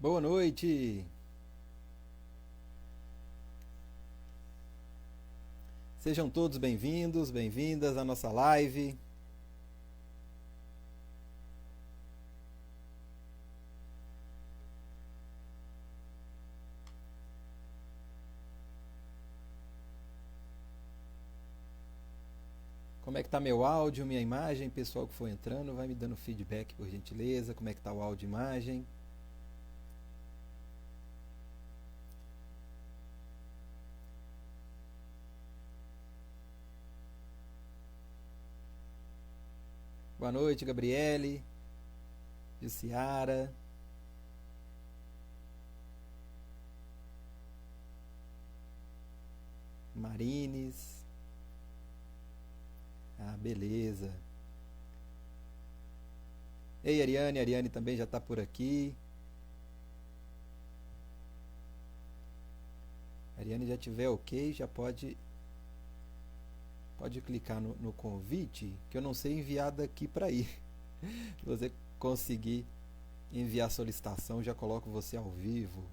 Boa noite! Sejam todos bem-vindos, bem-vindas à nossa live. Como é que tá meu áudio, minha imagem? Pessoal que for entrando, vai me dando feedback por gentileza. Como é que tá o áudio e imagem? Boa noite, Gabriele, Jussiara, Marines. Ah, beleza. Ei, Ariane, Ariane também já tá por aqui. Ariane já tiver ok, já pode clicar no convite, que eu não sei enviar daqui para aí. Se você conseguir enviar a solicitação, já coloco você ao vivo.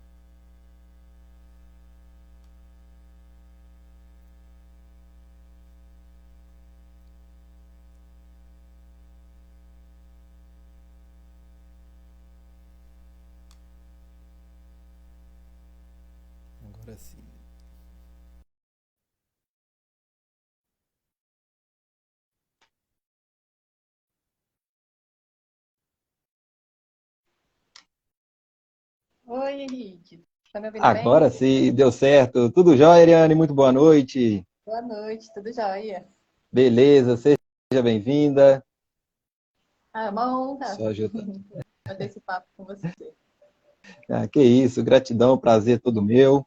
Agora sim. Oi, Henrique. Tá me ouvindo bem? Agora sim, deu certo. Tudo jóia, Ariane? Muito boa noite. Boa noite, tudo jóia? Beleza, seja bem-vinda. Ah, é uma honra Só ajuda. bater esse papo com você. Ah, que isso, gratidão, prazer todo meu.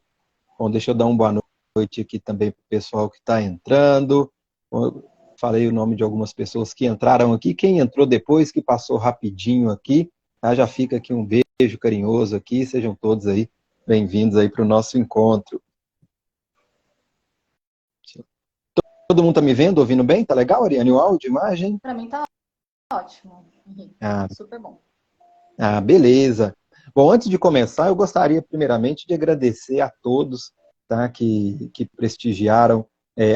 Bom, deixa eu dar uma boa noite aqui também para o pessoal que está entrando. Bom, eu falei o nome de algumas pessoas que entraram aqui. Quem entrou depois, que passou rapidinho aqui, tá? Já fica aqui um beijo carinhoso aqui. Sejam todos aí bem-vindos aí para o nosso encontro. Todo mundo está me vendo, ouvindo bem? Tá legal, Ariane? O áudio, imagem? Para mim tá ótimo, Henrique. Ah, Super bom. beleza. Bom, antes de começar, eu gostaria primeiramente de agradecer a todos, tá, que prestigiaram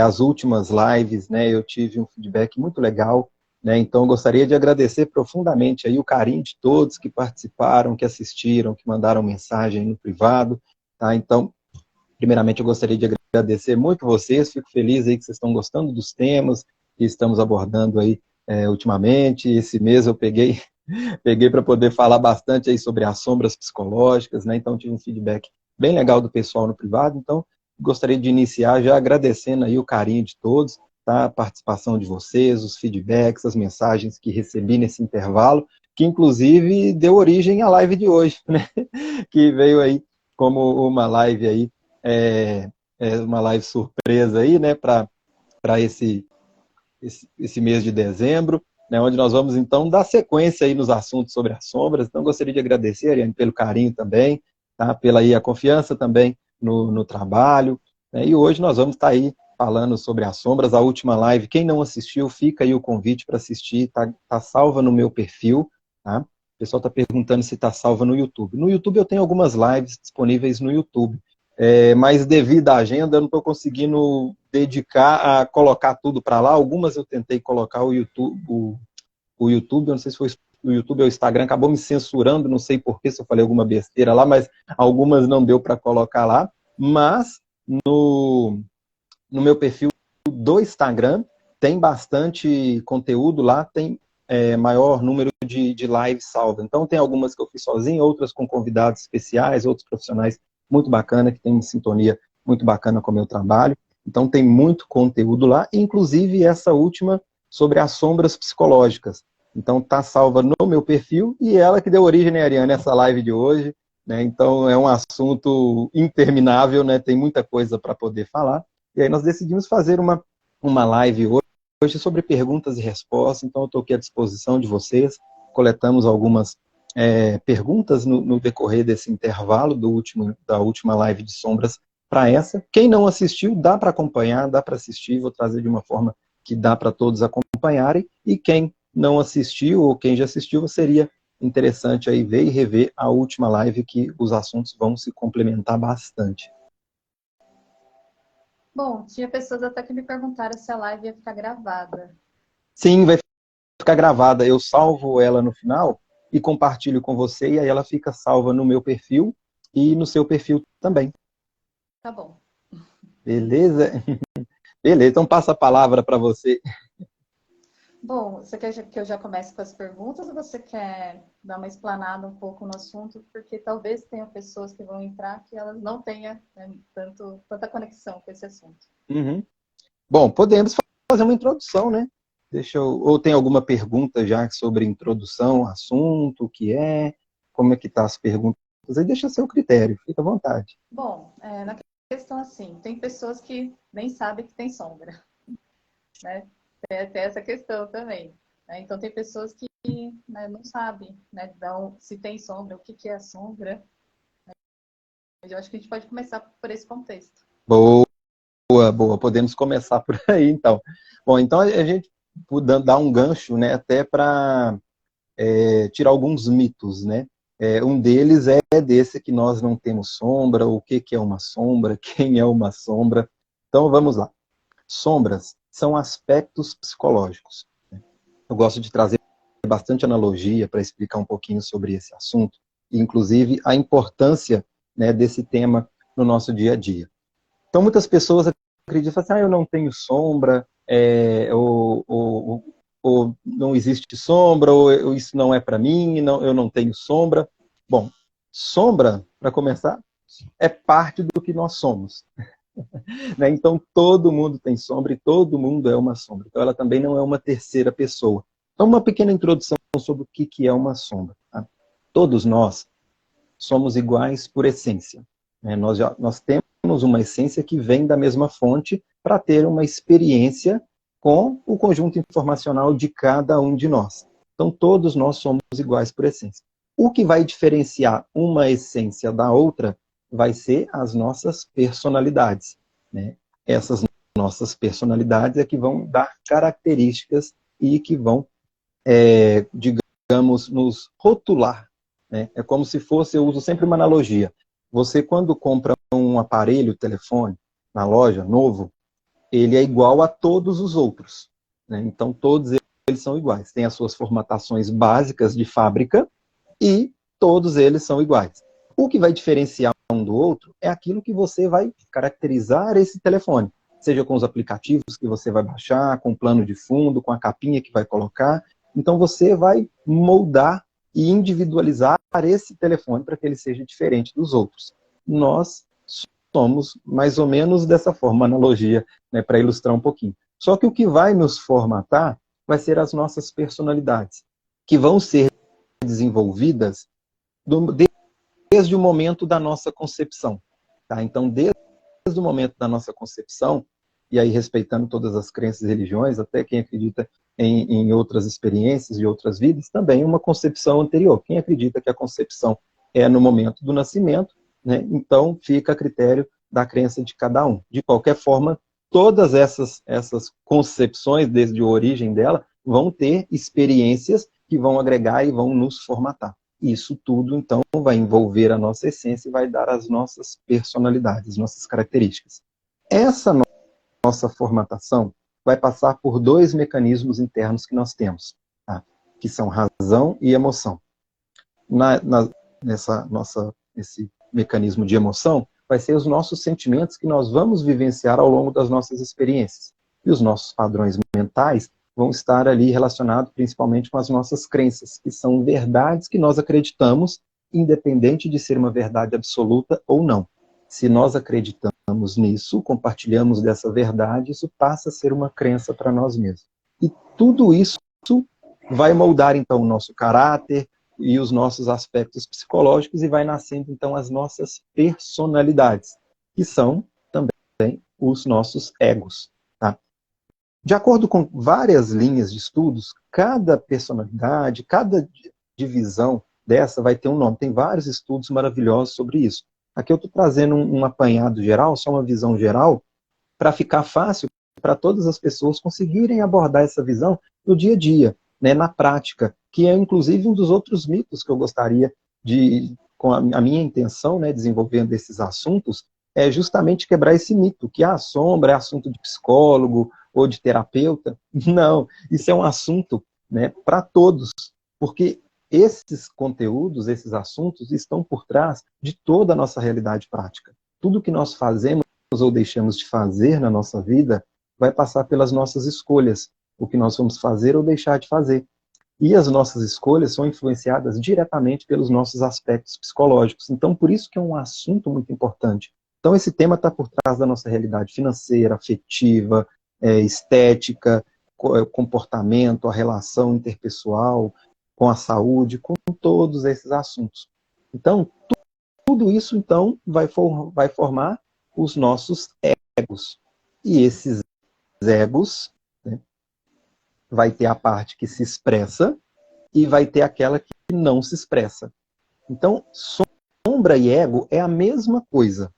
as últimas lives, né? Eu tive um feedback muito legal, né? Então, eu gostaria de agradecer profundamente aí o carinho de todos que participaram, que assistiram, que mandaram mensagem no privado, tá? Então, primeiramente, eu gostaria de agradecer muito vocês. Fico feliz aí que vocês estão gostando dos temas que estamos abordando aí ultimamente. Esse mês eu peguei para poder falar bastante aí sobre as sombras psicológicas, né? Então tive um feedback bem legal do pessoal no privado. Então gostaria de iniciar já agradecendo aí o carinho de todos, tá? A participação de vocês, os feedbacks, as mensagens que recebi nesse intervalo, que inclusive deu origem à live de hoje, né? Que veio aí como uma live aí, é, uma live surpresa aí, né? Para esse mês de dezembro, né, onde nós vamos, então, dar sequência aí nos assuntos sobre as sombras. Então, gostaria de agradecer, Ariane, pelo carinho também, tá? Pela aí, a confiança também no trabalho. Né? E hoje nós vamos estar aí falando sobre as sombras, a última live. Quem não assistiu, fica aí o convite para assistir, tá salva no meu perfil. Tá? O pessoal está perguntando se está salva no YouTube. No YouTube eu tenho algumas lives disponíveis no YouTube. Mas devido à agenda, eu não estou conseguindo dedicar a colocar tudo para lá. Algumas eu tentei colocar o YouTube, eu não sei se foi o YouTube ou o Instagram, acabou me censurando, não sei por que, se eu falei alguma besteira lá, mas algumas não deu para colocar lá. Mas no meu perfil do Instagram tem bastante conteúdo lá, tem maior número de lives salvas. Então tem algumas que eu fiz sozinho, outras com convidados especiais, outros profissionais muito bacana, que tem uma sintonia muito bacana com o meu trabalho. Então tem muito conteúdo lá, inclusive essa última sobre as sombras psicológicas. Então tá salva no meu perfil e ela que deu origem, né, Ariane, essa live de hoje. Né? Então é um assunto interminável, né? Tem muita coisa para poder falar. E aí nós decidimos fazer uma live hoje sobre perguntas e respostas. Então eu estou aqui à disposição de vocês. Coletamos algumas perguntas no decorrer desse intervalo da última live de sombras para essa. Quem não assistiu, dá para acompanhar, dá para assistir. Vou trazer de uma forma que dá para todos acompanharem. E quem não assistiu, ou quem já assistiu, seria interessante aí ver e rever a última live, que os assuntos vão se complementar bastante. Bom, tinha pessoas até que me perguntaram se a live ia ficar gravada. Sim, vai ficar gravada. Eu salvo ela no final e compartilho com você, e aí ela fica salva no meu perfil e no seu perfil também. Tá bom. Beleza? Beleza, então passa a palavra para você. Bom, você quer que eu já comece com as perguntas ou você quer dar uma explanada um pouco no assunto? Porque talvez tenha pessoas que vão entrar que elas não tenham, né, tanta conexão com esse assunto. Uhum. Bom, podemos fazer uma introdução, né? Ou tem alguma pergunta já sobre introdução, assunto, o que é, como é que tá as perguntas? Aí deixa a seu critério, fica à vontade. Bom, na questão assim, tem pessoas que nem sabem que tem sombra, né? Tem até essa questão também, né? Então tem pessoas que, né, não sabem, né, se tem sombra, o que é a sombra. Mas eu acho que a gente pode começar por esse contexto. Boa, boa. Podemos começar por aí, então. Bom, então a gente dá um gancho, né, até para tirar alguns mitos, né? Um deles é desse que nós não temos sombra, o que é uma sombra, quem é uma sombra. Então vamos lá. Sombras são aspectos psicológicos. Eu gosto de trazer bastante analogia para explicar um pouquinho sobre esse assunto, e inclusive a importância, né, desse tema no nosso dia a dia. Então muitas pessoas acreditam assim, eu não tenho sombra, ou não existe sombra, ou isso não é para mim, eu não tenho sombra. Bom, sombra, para começar, é parte do que nós somos. Né? Então, todo mundo tem sombra e todo mundo é uma sombra. Então, ela também não é uma terceira pessoa. Então, uma pequena introdução sobre o que é uma sombra. Tá? Todos nós somos iguais por essência. Né? Nós temos uma essência que vem da mesma fonte para ter uma experiência com o conjunto informacional de cada um de nós. Então, todos nós somos iguais por essência. O que vai diferenciar uma essência da outra vai ser as nossas personalidades. Né? Essas nossas personalidades é que vão dar características e que vão, digamos, nos rotular. Né? É como se fosse, eu uso sempre uma analogia. Você, quando compra um aparelho, telefone, na loja, novo, ele é igual a todos os outros. Né? Então, todos eles são iguais. Tem as suas formatações básicas de fábrica e todos eles são iguais. O que vai diferenciar um do outro é aquilo que você vai caracterizar esse telefone. Seja com os aplicativos que você vai baixar, com o plano de fundo, com a capinha que vai colocar. Então, você vai moldar e individualizar esse telefone para que ele seja diferente dos outros. Nós somos mais ou menos dessa forma, uma analogia, né, para ilustrar um pouquinho. Só que o que vai nos formatar vai ser as nossas personalidades, que vão ser desenvolvidas desde o momento da nossa concepção. Tá? Então, desde o momento da nossa concepção, e aí respeitando todas as crenças e religiões, até quem acredita em outras experiências de outras vidas, também uma concepção anterior. Quem acredita que a concepção é no momento do nascimento, né? Então fica a critério da crença de cada um. De qualquer forma, todas essas concepções, desde a origem dela, vão ter experiências que vão agregar e vão nos formatar. Isso tudo, então, vai envolver a nossa essência e vai dar as nossas personalidades, nossas características. Essa nossa formatação vai passar por dois mecanismos internos que nós temos, tá? Que são razão e emoção. Esse mecanismo de emoção vai ser os nossos sentimentos que nós vamos vivenciar ao longo das nossas experiências. E os nossos padrões mentais vão estar ali relacionados principalmente com as nossas crenças, que são verdades que nós acreditamos, independente de ser uma verdade absoluta ou não. Se nós acreditamos nisso, compartilhamos dessa verdade, isso passa a ser uma crença para nós mesmos. E tudo isso vai moldar, então, o nosso caráter e os nossos aspectos psicológicos e vai nascendo, então, as nossas personalidades, que são também os nossos egos. Tá? De acordo com várias linhas de estudos, cada personalidade, cada divisão dessa vai ter um nome. Tem vários estudos maravilhosos sobre isso. Aqui eu estou trazendo um apanhado geral, só uma visão geral, para ficar fácil para todas as pessoas conseguirem abordar essa visão no dia a dia, né, na prática, que é inclusive um dos outros mitos que eu gostaria de, com a minha intenção, né, desenvolvendo esses assuntos, é justamente quebrar esse mito, que a sombra é assunto de psicólogo ou de terapeuta. Não, isso é um assunto, né, para todos, porque esses conteúdos, esses assuntos estão por trás de toda a nossa realidade prática. Tudo que nós fazemos ou deixamos de fazer na nossa vida vai passar pelas nossas escolhas, o que nós vamos fazer ou deixar de fazer. E as nossas escolhas são influenciadas diretamente pelos nossos aspectos psicológicos. Então, por isso que é um assunto muito importante. Então, esse tema está por trás da nossa realidade financeira, afetiva, estética, comportamento, a relação interpessoal, com a saúde, com todos esses assuntos. Então, tudo isso, então, vai formar os nossos egos. E esses egos, né, vai ter a parte que se expressa e vai ter aquela que não se expressa. Então, sombra e ego é a mesma coisa.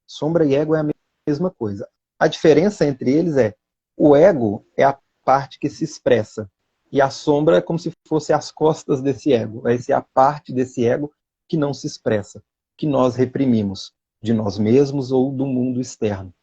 Sombra e ego é a mesma coisa. A diferença entre eles é, o ego é a parte que se expressa, e a sombra é como se fosse as costas desse ego. Essa é a parte desse ego que não se expressa, que nós reprimimos, de nós mesmos ou do mundo externo.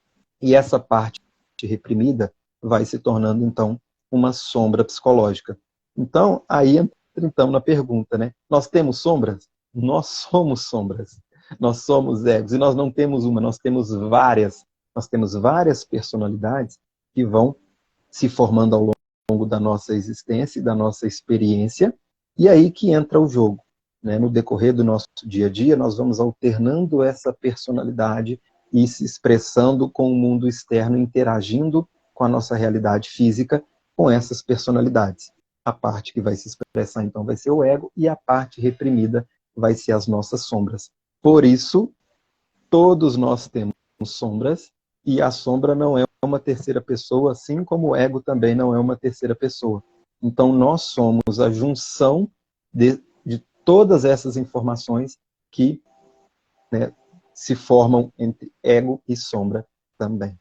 E essa parte reprimida vai se tornando, então, uma sombra psicológica. Então, aí entra então na pergunta, né? Nós temos sombras? Nós somos sombras. Nós somos egos. E nós não temos uma, nós temos várias. Nós temos várias personalidades que vão se formando ao longo da nossa existência e da nossa experiência. E aí que entra o jogo, né? No decorrer do nosso dia a dia, nós vamos alternando essa personalidade e se expressando com o mundo externo, interagindo com a nossa realidade física, com essas personalidades. A parte que vai se expressar, então, vai ser o ego, e a parte reprimida vai ser as nossas sombras. Por isso, todos nós temos sombras, e a sombra não é uma terceira pessoa, assim como o ego também não é uma terceira pessoa. Então, nós somos a junção de todas essas informações que, né, se formam entre ego e sombra também.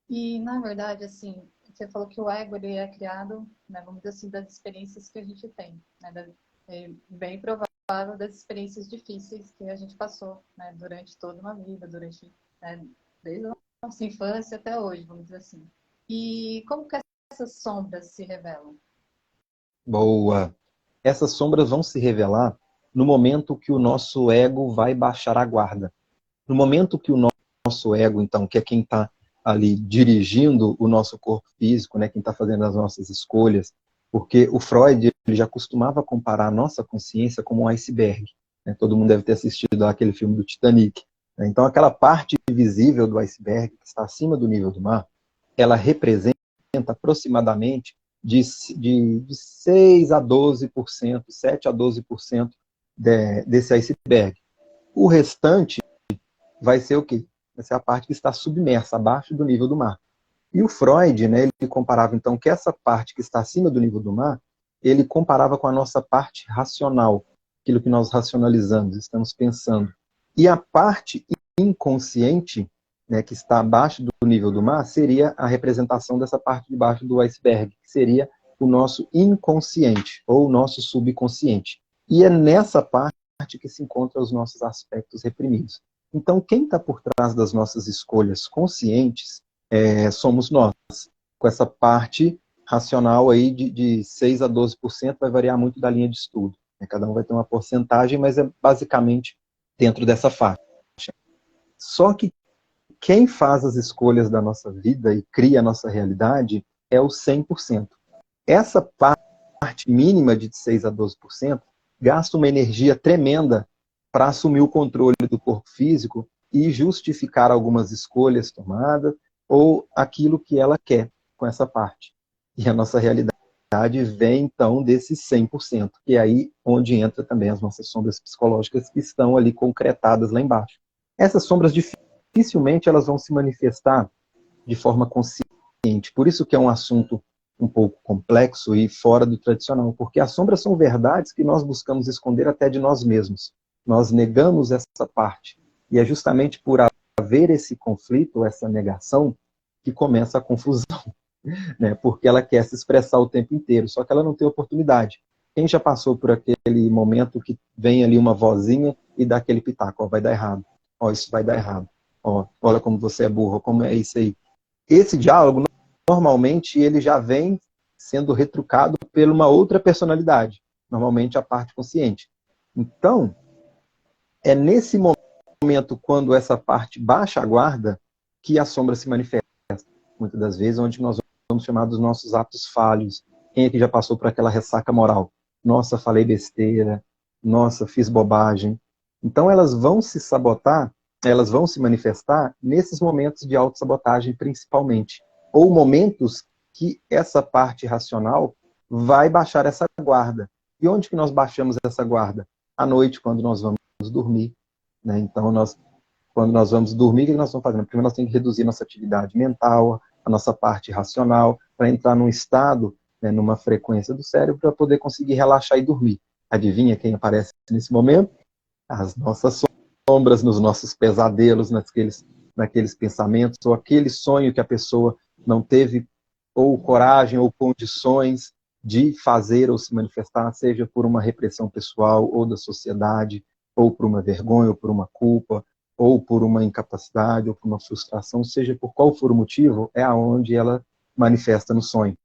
E, na verdade, assim, você falou que o ego ele é criado, né, vamos dizer assim, das experiências que a gente tem. Né, é bem provável das experiências difíceis que a gente passou, né, durante toda uma vida, né, desde a nossa infância até hoje, vamos dizer assim. E como que essas sombras se revelam? Boa! Essas sombras vão se revelar no momento que o nosso ego vai baixar a guarda. No momento que o nosso ego, então, que é quem está ali dirigindo o nosso corpo físico, né, quem está fazendo as nossas escolhas, porque o Freud ele já costumava comparar a nossa consciência como um iceberg. Né? Todo mundo deve ter assistido aquele filme do Titanic. Né? Então, aquela parte visível do iceberg, que está acima do nível do mar, ela representa aproximadamente de 6 a 12%, 7 a 12% desse iceberg. O restante vai ser o quê? Vai ser a parte que está submersa, abaixo do nível do mar. E o Freud, né, ele comparava então que essa parte que está acima do nível do mar, ele comparava com a nossa parte racional, aquilo que nós racionalizamos, estamos pensando. E a parte inconsciente, né, que está abaixo do nível do mar, seria a representação dessa parte de baixo do iceberg, que seria o nosso inconsciente, ou o nosso subconsciente. E é nessa parte que se encontram os nossos aspectos reprimidos. Então, quem está por trás das nossas escolhas conscientes somos nós. Com essa parte racional aí de 6 a 12%, vai variar muito da linha de estudo. Cada um vai ter uma porcentagem, mas é basicamente dentro dessa faixa. Só que quem faz as escolhas da nossa vida e cria a nossa realidade é o 100%. Essa parte mínima de 6 a 12% gasta uma energia tremenda para assumir o controle do corpo físico e justificar algumas escolhas tomadas ou aquilo que ela quer com essa parte. E a nossa realidade vem, então, desses 100%, que é aí onde entra também as nossas sombras psicológicas que estão ali concretadas lá embaixo. Essas sombras dificilmente elas vão se manifestar de forma consciente. Por isso que é um assunto um pouco complexo e fora do tradicional, porque as sombras são verdades que nós buscamos esconder até de nós mesmos. Nós negamos essa parte. E é justamente por haver esse conflito, essa negação, que começa a confusão. né? Porque ela quer se expressar o tempo inteiro, só que ela não tem oportunidade. Quem já passou por aquele momento que vem ali uma vozinha e dá aquele pitaco, ó, vai dar errado, ó, isso vai dar errado, ó, olha como você é burro, como é isso aí. Esse diálogo, normalmente, ele já vem sendo retrucado por uma outra personalidade, normalmente a parte consciente. Então, é nesse momento, quando essa parte baixa a guarda, que a sombra se manifesta. Muitas das vezes, onde nós vamos chamar dos nossos atos falhos. Quem aqui já passou por aquela ressaca moral? Nossa, falei besteira. Nossa, fiz bobagem. Então, elas vão se sabotar, elas vão se manifestar nesses momentos de autossabotagem, principalmente. Ou momentos que essa parte racional vai baixar essa guarda. E onde que nós baixamos essa guarda? À noite, quando nós vamos dormir. Né? Então, quando nós vamos dormir, o que nós estamos fazendo? Primeiro, nós temos que reduzir nossa atividade mental, a nossa parte racional, para entrar num estado, né, numa frequência do cérebro, para poder conseguir relaxar e dormir. Adivinha quem aparece nesse momento? As nossas sombras, nos nossos pesadelos, naqueles pensamentos, ou aquele sonho que a pessoa não teve ou coragem ou condições de fazer ou se manifestar, seja por uma repressão pessoal ou da sociedade, ou por uma vergonha, ou por uma culpa, ou por uma incapacidade, ou por uma frustração, seja por qual for o motivo, é aonde ela manifesta no sonho.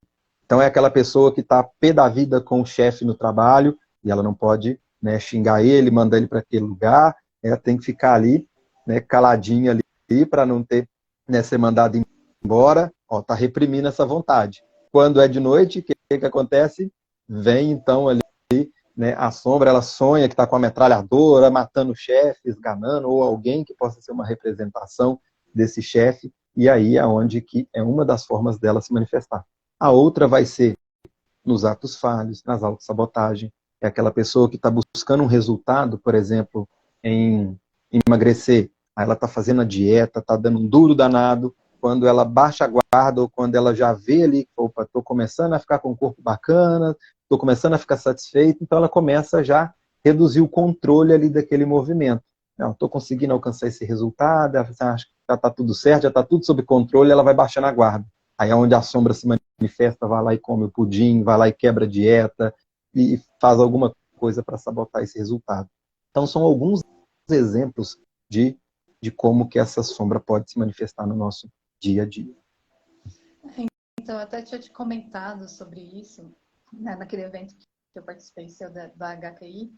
Então é aquela pessoa que está pé da vida com o chefe no trabalho, e ela não pode, né, xingar ele, mandar ele para aquele lugar, ela tem que ficar ali, né, caladinha ali, para não ter, né, ser mandado embora, está reprimindo essa vontade. Quando é de noite, o que acontece? Vem então ali, né, a sombra, ela sonha que está com a metralhadora, matando o chefe, esganando, ou alguém que possa ser uma representação desse chefe, e aí é onde que é uma das formas dela se manifestar. A outra vai ser nos atos falhos, nas autossabotagens. É aquela pessoa que está buscando um resultado, por exemplo, em emagrecer. Aí ela está fazendo a dieta, está dando um duro danado. Quando ela baixa a guarda ou quando ela já vê ali, opa, estou começando a ficar com um corpo bacana, estou começando a ficar satisfeito, então ela começa já a reduzir o controle ali daquele movimento. Estou conseguindo alcançar esse resultado, ela acha que já está tudo certo, já está tudo sob controle, ela vai baixando a guarda. Aí é onde a sombra se manifesta, vai lá e come o pudim, vai lá e quebra a dieta e faz alguma coisa para sabotar esse resultado. Então são alguns exemplos de como que essa sombra pode se manifestar no nosso dia a dia. Então, eu até tinha te comentado sobre isso, né, naquele evento que eu participei seu da HQI,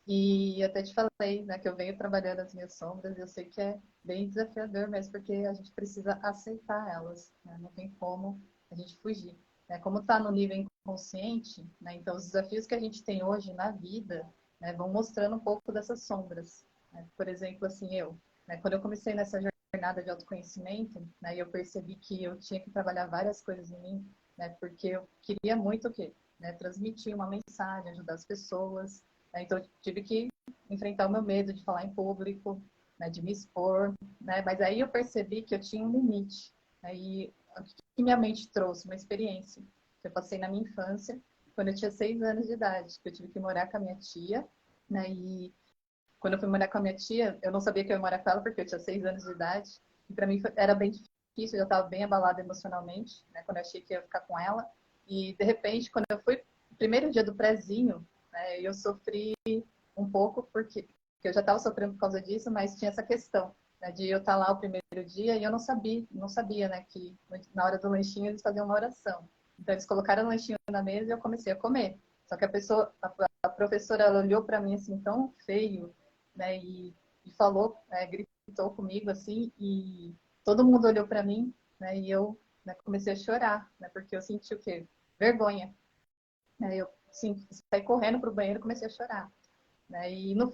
e até te falei, né, que eu venho trabalhando as minhas sombras, e eu sei que é bem desafiador mesmo, porque a gente precisa aceitar elas, né? Não tem como a gente fugir. Né? Como está no nível inconsciente, né, então os desafios que a gente tem hoje na vida, né, vão mostrando um pouco dessas sombras. Né? Por exemplo, assim, né, quando eu comecei nessa jornada de autoconhecimento, né, eu percebi que eu tinha que trabalhar várias coisas em mim, né, porque eu queria muito o quê? Né, transmitir uma mensagem, ajudar as pessoas. Então, eu tive que enfrentar o meu medo de falar em público, né, de me expor, né? Mas aí eu percebi que eu tinha um limite. Né? E o que minha mente trouxe? Uma experiência que eu passei na minha infância, quando eu tinha 6 anos de idade, que eu tive que morar com a minha tia, né? E quando eu fui morar com a minha tia, eu não sabia que eu ia morar com ela, porque eu tinha 6 anos de idade. E para mim era bem difícil, eu estava bem abalada emocionalmente, né? Quando eu achei que ia ficar com ela. E, de repente, quando eu fui, primeiro dia do prézinho, né, eu sofri um pouco, porque eu já estava sofrendo por causa disso, mas tinha essa questão, né, de eu estar lá o primeiro dia e eu não sabia, né, que na hora do lanchinho eles faziam uma oração. Então eles colocaram o lanchinho na mesa e eu comecei a comer. Só que a professora, ela olhou para mim assim tão feio, né, e falou, gritou comigo assim, e todo mundo olhou para mim, né, e eu, né, comecei a chorar, né, porque eu senti o quê? Vergonha. Né, eu sim, saí correndo para o banheiro e comecei a chorar. Né, e no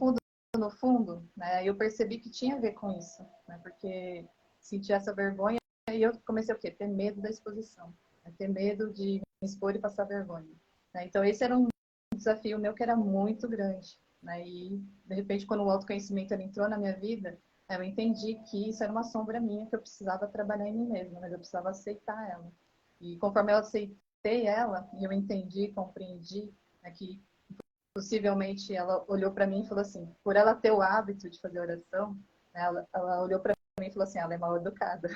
fundo, né, eu percebi que tinha a ver com isso, né, porque senti essa vergonha e eu comecei o quê? Ter medo da exposição, né, ter medo de me expor e passar vergonha. Né, então esse era um desafio meu que era muito grande. Né, e de repente quando o autoconhecimento entrou na minha vida, eu entendi que isso era uma sombra minha, que eu precisava trabalhar em mim mesma, mas eu precisava aceitar ela. E conforme eu aceitei ela, e eu entendi, compreendi, né, que possivelmente ela olhou para mim e falou assim, por ela ter o hábito de fazer oração, ela olhou para mim e falou assim, ela é mal educada.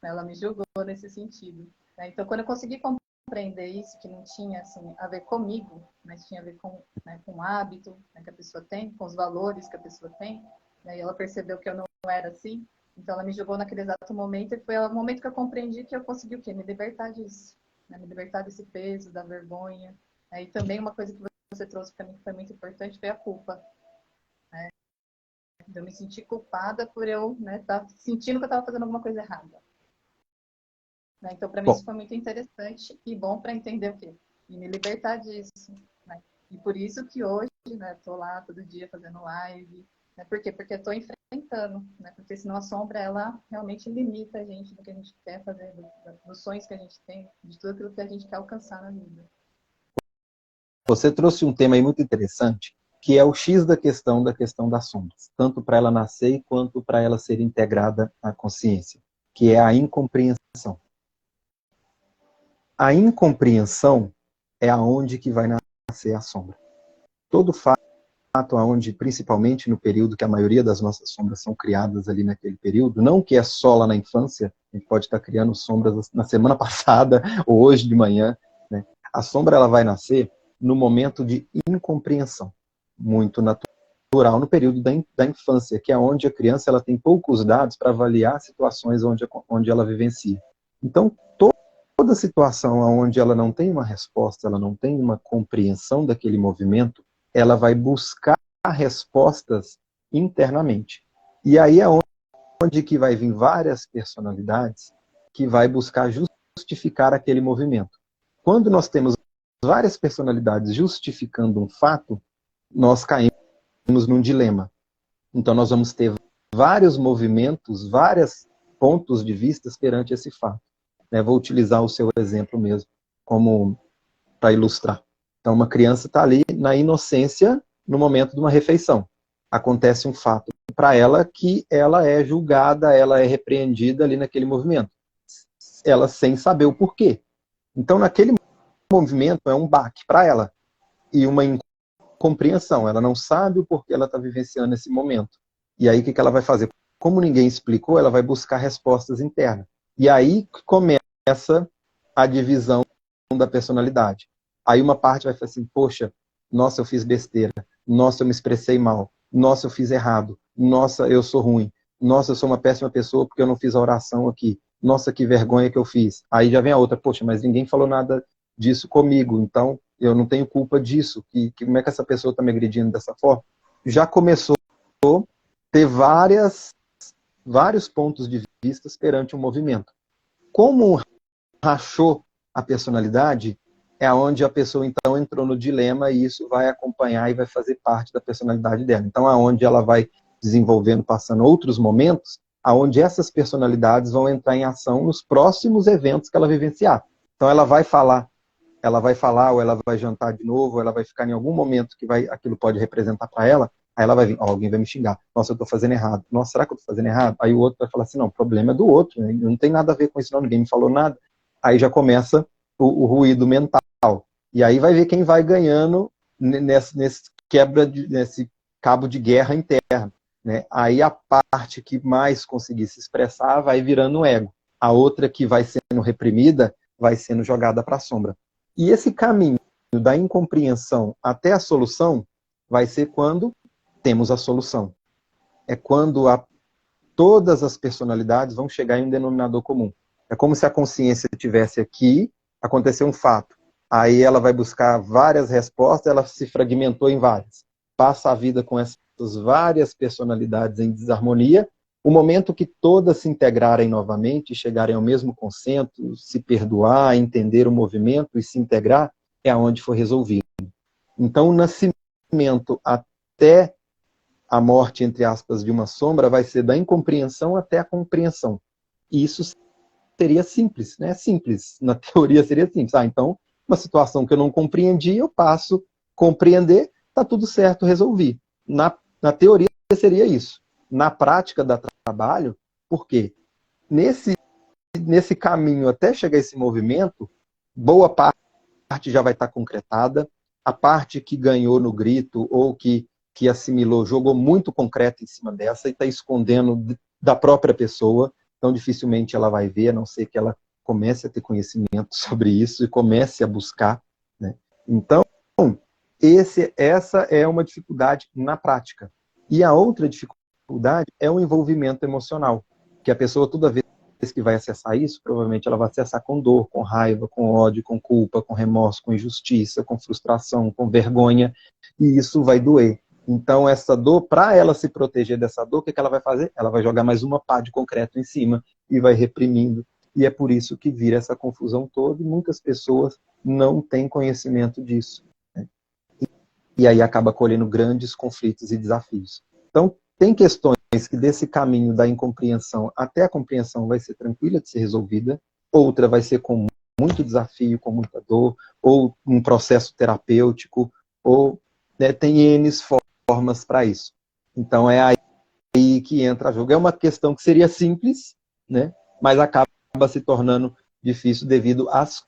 Ela me julgou nesse sentido. né? Então, quando eu consegui compreender isso, que não tinha assim, a ver comigo, mas tinha a ver com, né, com o hábito, né, que a pessoa tem, com os valores que a pessoa tem, né, e ela percebeu que eu não era assim, então ela me jogou naquele exato momento, e foi o momento que eu compreendi que eu consegui o quê? Me libertar disso, né, me libertar desse peso, da vergonha, né, e também uma coisa que você trouxe para mim que foi muito importante foi a culpa. Eu me senti culpada por eu, né, estar sentindo que eu estava fazendo alguma coisa errada. Né? Então, para mim, Bom, isso foi muito interessante e bom para entender o quê? E me libertar disso. Né? E por isso que hoje, né, estou lá todo dia fazendo live. Né? Por quê? Porque estou enfrentando. Né? Porque senão a sombra, ela realmente limita a gente do que a gente quer fazer, dos sonhos que a gente tem, de tudo aquilo que a gente quer alcançar na vida. você trouxe um tema aí muito interessante, que é o X da questão das sombras, tanto para ela nascer quanto para ela ser integrada à consciência, que é a incompreensão. A incompreensão é aonde que vai nascer a sombra. Todo fato aonde, principalmente no período que a maioria das nossas sombras são criadas ali naquele período, não que é só lá na infância, a gente pode estar criando sombras na semana passada ou hoje de manhã, né? A sombra ela vai nascer no momento de incompreensão, muito natural no período da infância, que é onde a criança ela tem poucos dados para avaliar situações onde ela vivencia. Então, toda situação onde ela não tem uma resposta, ela não tem uma compreensão daquele movimento, ela vai buscar respostas internamente. E aí é onde que vai vir várias personalidades que vai buscar justificar aquele movimento. Quando nós temos várias personalidades justificando um fato, nós caímos num dilema. Então nós vamos ter vários movimentos, vários pontos de vista perante esse fato. Vou utilizar o seu exemplo mesmo, como para ilustrar. Então, uma criança está ali na inocência no momento de uma refeição. Acontece um fato para ela que ela é julgada, ela é repreendida ali naquele movimento. Ela sem saber o porquê. Então, naquele movimento é um baque para ela e uma incompreensão. Ela não sabe o porquê ela está vivenciando esse momento. E aí, o que ela vai fazer? Como ninguém explicou, ela vai buscar respostas internas. E aí começa a divisão da personalidade. Aí uma parte vai falar assim, poxa, nossa, eu fiz besteira, nossa, eu me expressei mal, nossa, eu fiz errado, nossa, eu sou ruim, nossa, eu sou uma péssima pessoa porque eu não fiz a oração aqui, nossa, que vergonha que eu fiz. Aí já vem a outra, poxa, mas ninguém falou nada disso comigo, então eu não tenho culpa disso, como é que essa pessoa está me agredindo dessa forma? Já começou a ter vários pontos de vista perante um movimento. Como rachou a personalidade, é onde a pessoa então entrou no dilema e isso vai acompanhar e vai fazer parte da personalidade dela. Então, aonde ela vai desenvolvendo, passando outros momentos, aonde essas personalidades vão entrar em ação nos próximos eventos que ela vivenciar. Então, ela vai falar, ou ela vai jantar de novo, ou ela vai ficar em algum momento que aquilo pode representar para ela, aí ela vai vir, alguém vai me xingar, nossa, eu estou fazendo errado, nossa, será que eu estou fazendo errado? Aí o outro vai falar assim, não, o problema é do outro, né? Não tem nada a ver com isso não, ninguém me falou nada. Aí já começa o ruído mental. E aí vai ver quem vai ganhando nesse nesse cabo de guerra interna. Né? Aí a parte que mais conseguir se expressar vai virando o ego. A outra que vai sendo reprimida vai sendo jogada para a sombra. E esse caminho da incompreensão até a solução vai ser quando temos a solução. É quando todas as personalidades vão chegar em um denominador comum. É como se a consciência estivesse aqui, aconteceu um fato. Aí ela vai buscar várias respostas, ela se fragmentou em várias. Passa a vida com essas várias personalidades em desarmonia. O momento que todas se integrarem novamente, chegarem ao mesmo consenso, se perdoar, entender o movimento e se integrar, é onde foi resolvido. Então, o nascimento até a morte, entre aspas, de uma sombra vai ser da incompreensão até a compreensão. E isso seria simples, né? Simples. Na teoria seria simples. Então, uma situação que eu não compreendi, eu passo a compreender, tá tudo certo, resolvi. Na teoria seria isso. Na prática dá trabalho, porque nesse caminho até chegar a esse movimento, boa parte já vai estar concretada, a parte que ganhou no grito ou que assimilou, jogou muito concreto em cima dessa e está escondendo da própria pessoa, então dificilmente ela vai ver, a não ser que ela comece a ter conhecimento sobre isso e comece a buscar, né? Então, essa é uma dificuldade na prática. E a outra dificuldade é o envolvimento emocional, que a pessoa, toda vez que vai acessar isso, provavelmente ela vai acessar com dor, com raiva, com ódio, com culpa, com remorso, com injustiça, com frustração, com vergonha, e isso vai doer. Então, essa dor, para ela se proteger dessa dor, o que ela vai fazer? Ela vai jogar mais uma pá de concreto em cima e vai reprimindo. E é por isso que vira essa confusão toda e muitas pessoas não têm conhecimento disso. E aí acaba colhendo grandes conflitos e desafios. Então, tem questões que desse caminho da incompreensão até a compreensão vai ser tranquila de ser resolvida, outra vai ser com muito desafio, com muita dor, ou um processo terapêutico, ou, né, tem N formas para isso. Então, é aí que entra a jogo. É uma questão que seria simples, né, mas acaba se tornando difícil devido às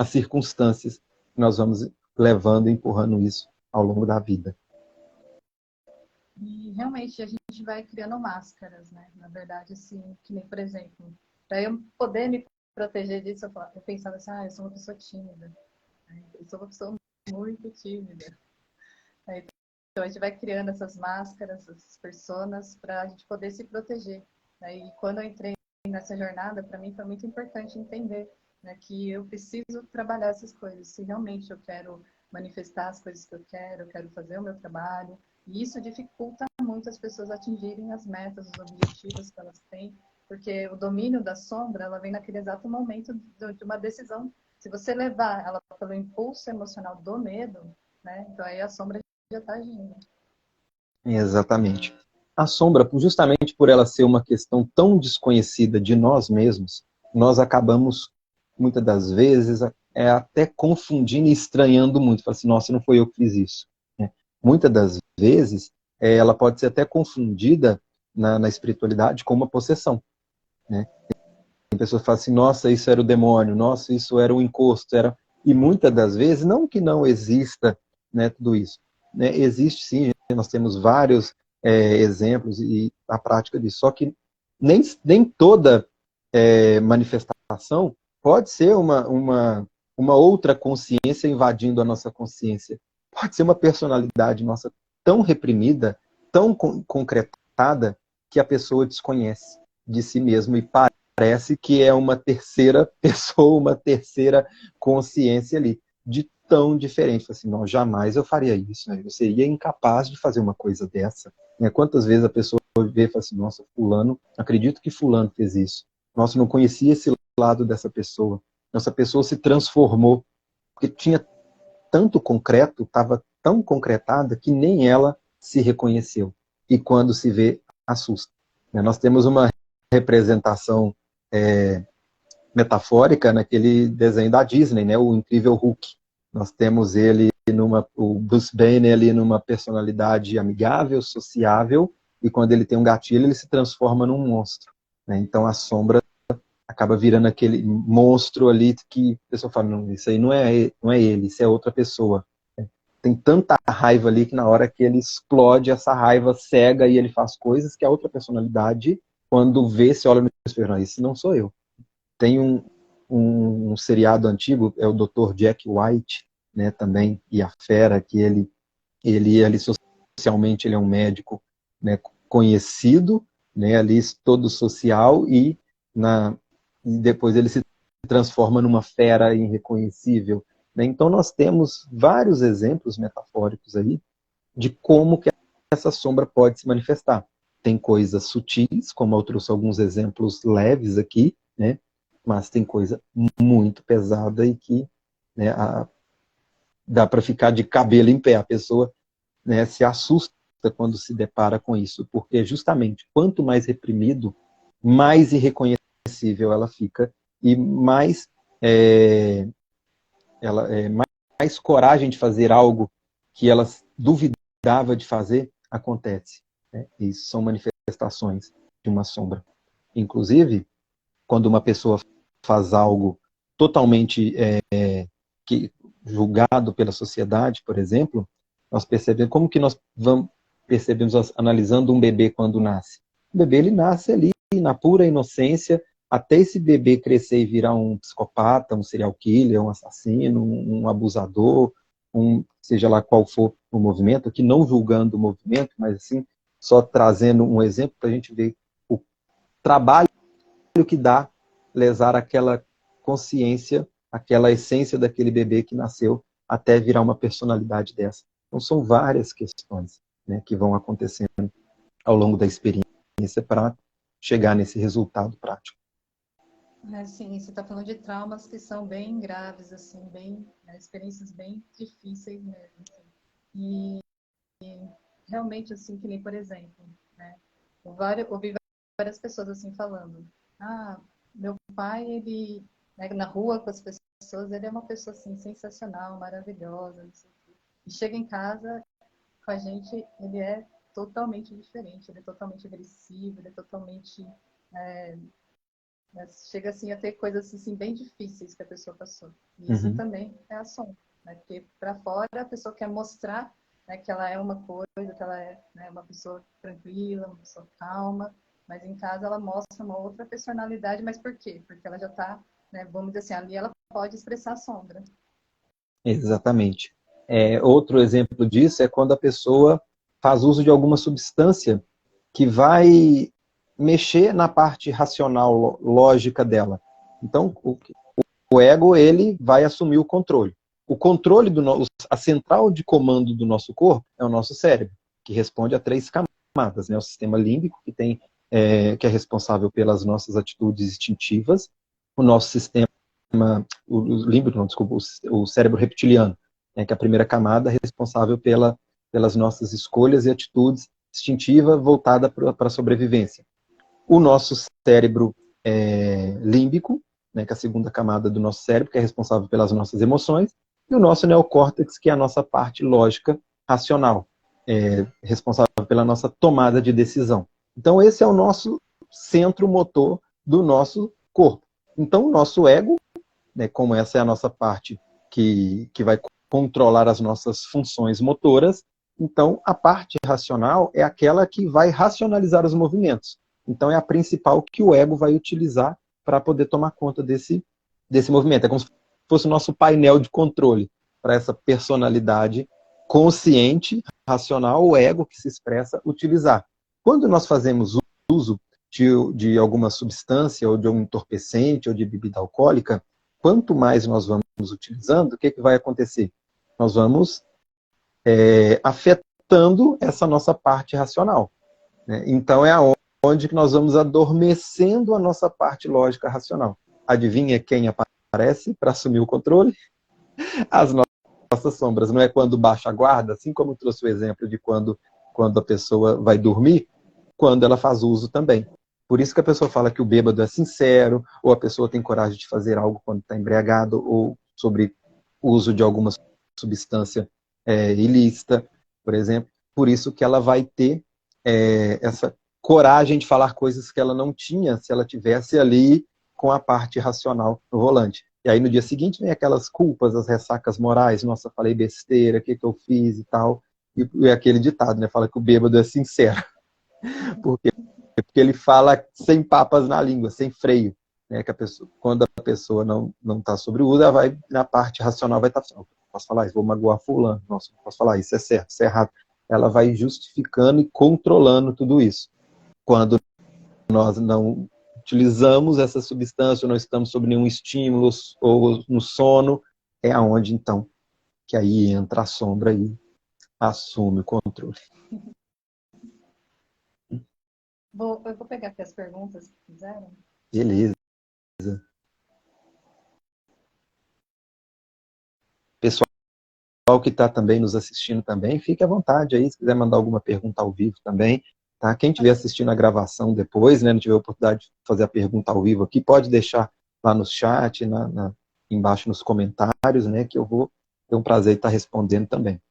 circunstâncias que nós vamos levando e empurrando isso ao longo da vida. E realmente a gente vai criando máscaras, né? Na verdade, assim, que nem, por exemplo, para eu poder me proteger disso, eu pensava assim, eu sou uma pessoa tímida. Eu sou uma pessoa muito tímida. Então a gente vai criando essas máscaras, essas personas, para a gente poder se proteger. E quando eu entrei nessa jornada, para mim foi muito importante entender, né, que eu preciso trabalhar essas coisas. Se realmente eu quero manifestar as coisas que eu quero fazer o meu trabalho. E isso dificulta muito as pessoas atingirem as metas, os objetivos que elas têm, porque o domínio da sombra, ela vem naquele exato momento de uma decisão. Se você levar ela pelo impulso emocional do medo, né, então aí a sombra já está agindo. Exatamente. A sombra, justamente por ela ser uma questão tão desconhecida de nós mesmos, nós acabamos, muitas das vezes, até confundindo e estranhando muito. Fala assim, nossa, não foi eu que fiz isso. Muitas das vezes, ela pode ser até confundida na espiritualidade com uma possessão. Né? Tem pessoas que falam assim, nossa, isso era o demônio, nossa, isso era um encosto. E muitas das vezes, não que não exista, né, tudo isso. Né? Existe sim, nós temos vários exemplos e a prática disso. Só que nem toda manifestação pode ser uma outra consciência invadindo a nossa consciência. Pode ser uma personalidade nossa tão reprimida, tão concretada, que a pessoa desconhece de si mesma e parece que é uma terceira pessoa, uma terceira consciência ali, de tão diferente. Assim, não, jamais eu faria isso, né? Eu seria incapaz de fazer uma coisa dessa. Né? Quantas vezes a pessoa vê e fala assim, nossa, fulano, acredito que fulano fez isso. Nossa, não conhecia esse lado dessa pessoa. Essa pessoa se transformou, porque tinha tanto concreto, estava tão concretada que nem ela se reconheceu. E quando se vê, assusta. Nós temos uma representação metafórica naquele desenho da Disney, né, o Incrível Hulk. Nós temos ele o Bruce Banner ali numa personalidade amigável, sociável, e quando ele tem um gatilho, ele se transforma num monstro. Né? Então a sombra acaba virando aquele monstro ali que a pessoa fala, não, isso aí não é ele, isso é outra pessoa. Tem tanta raiva ali que na hora que ele explode, essa raiva cega e ele faz coisas que a outra personalidade, quando vê, se olha no espelho, não, esse não sou eu. Tem um seriado antigo, é o Dr. Jack White, né, também, e a Fera, que ele socialmente ele é um médico, né, conhecido, né, ali todo social, e depois ele se transforma numa fera irreconhecível. Né? Então nós temos vários exemplos metafóricos aí de como que essa sombra pode se manifestar. Tem coisas sutis, como eu trouxe alguns exemplos leves aqui, né? Mas tem coisa muito pesada e que, né, dá para ficar de cabelo em pé. A pessoa, né, se assusta quando se depara com isso, porque justamente quanto mais reprimido, mais irreconhecível ela fica e mais mais coragem de fazer algo que ela duvidava de fazer acontece. Né? Isso são manifestações de uma sombra. Inclusive, quando uma pessoa faz algo totalmente julgado pela sociedade, por exemplo, nós percebemos como que nós percebemos analisando um bebê quando nasce. O bebê ele nasce ali na pura inocência, até esse bebê crescer e virar um psicopata, um serial killer, um assassino, um abusador, seja lá qual for o movimento, aqui não julgando o movimento, mas assim, só trazendo um exemplo para a gente ver o trabalho que dá lesar aquela consciência, aquela essência daquele bebê que nasceu até virar uma personalidade dessa. Então são várias questões, né, que vão acontecendo ao longo da experiência para chegar nesse resultado prático. Sim, você está falando de traumas que são bem graves, assim, bem, né, experiências bem difíceis mesmo. Assim. E realmente, assim, que nem, por exemplo, né, ouvi várias pessoas assim falando, meu pai, ele, né, na rua com as pessoas, ele é uma pessoa assim, sensacional, maravilhosa, não sei o quê. E chega em casa com a gente, ele é totalmente diferente, ele é totalmente agressivo, ele é totalmente... chega assim a ter coisas assim bem difíceis que a pessoa passou. E isso também é assunto, né? Porque para fora a pessoa quer mostrar, né, que ela é uma coisa, que ela é, né, uma pessoa tranquila, uma pessoa calma, mas em casa ela mostra uma outra personalidade. Mas por quê? Porque ela já está, né, vamos dizer assim, ali ela pode expressar a sombra. Exatamente. Outro exemplo disso é quando a pessoa faz uso de alguma substância que vai mexer na parte racional, lógica dela. Então, o ego, ele vai assumir o controle. O controle, a central de comando do nosso corpo é o nosso cérebro, que responde a 3 camadas, né? O sistema límbico, que é responsável pelas nossas atitudes instintivas, o nosso sistema, o cérebro reptiliano, né? Que é a primeira camada responsável pelas nossas escolhas e atitudes instintivas voltada para a sobrevivência. O nosso cérebro límbico, né, que é a segunda camada do nosso cérebro, que é responsável pelas nossas emoções, e o nosso neocórtex, que é a nossa parte lógica racional, responsável pela nossa tomada de decisão. Então, esse é o nosso centro motor do nosso corpo. Então, o nosso ego, né, como essa é a nossa parte que vai controlar as nossas funções motoras, então a parte racional é aquela que vai racionalizar os movimentos. Então é a principal que o ego vai utilizar para poder tomar conta desse movimento. É como se fosse o nosso painel de controle para essa personalidade consciente, racional, o ego que se expressa, utilizar. Quando nós fazemos uso de alguma substância, ou de um entorpecente, ou de bebida alcoólica, quanto mais nós vamos utilizando, o que vai acontecer? Nós vamos afetando essa nossa parte racional, né? Então é onde que nós vamos adormecendo a nossa parte lógica racional. Adivinha quem aparece para assumir o controle? As nossas sombras. Não é quando baixa a guarda, assim como eu trouxe o exemplo de quando a pessoa vai dormir, quando ela faz uso também. Por isso que a pessoa fala que o bêbado é sincero, ou a pessoa tem coragem de fazer algo quando está embriagado, ou sobre o uso de alguma substância ilícita, por exemplo. Por isso que ela vai ter essa coragem de falar coisas que ela não tinha se ela tivesse ali com a parte racional no volante. E aí no dia seguinte vem aquelas culpas, as ressacas morais, nossa, falei besteira, o que eu fiz e tal. E aquele ditado, né? Fala que o bêbado é sincero. Porque ele fala sem papas na língua, sem freio. Né? Que quando a pessoa não está sobre o uso, ela vai, na parte racional, vai estar assim, posso falar isso, vou magoar fulano, nossa, não posso falar isso, é certo, isso é errado. Ela vai justificando e controlando tudo isso. Quando nós não utilizamos essa substância, ou não estamos sob nenhum estímulo, ou no sono, é aonde, então, que aí entra a sombra e assume o controle. Eu vou pegar aqui as perguntas que fizeram. Beleza. Pessoal que está também nos assistindo também, fique à vontade aí, se quiser mandar alguma pergunta ao vivo também, tá? Quem estiver assistindo a gravação depois, né, não tiver a oportunidade de fazer a pergunta ao vivo aqui, pode deixar lá no chat, embaixo nos comentários, né, que eu vou ter um prazer de estar respondendo também.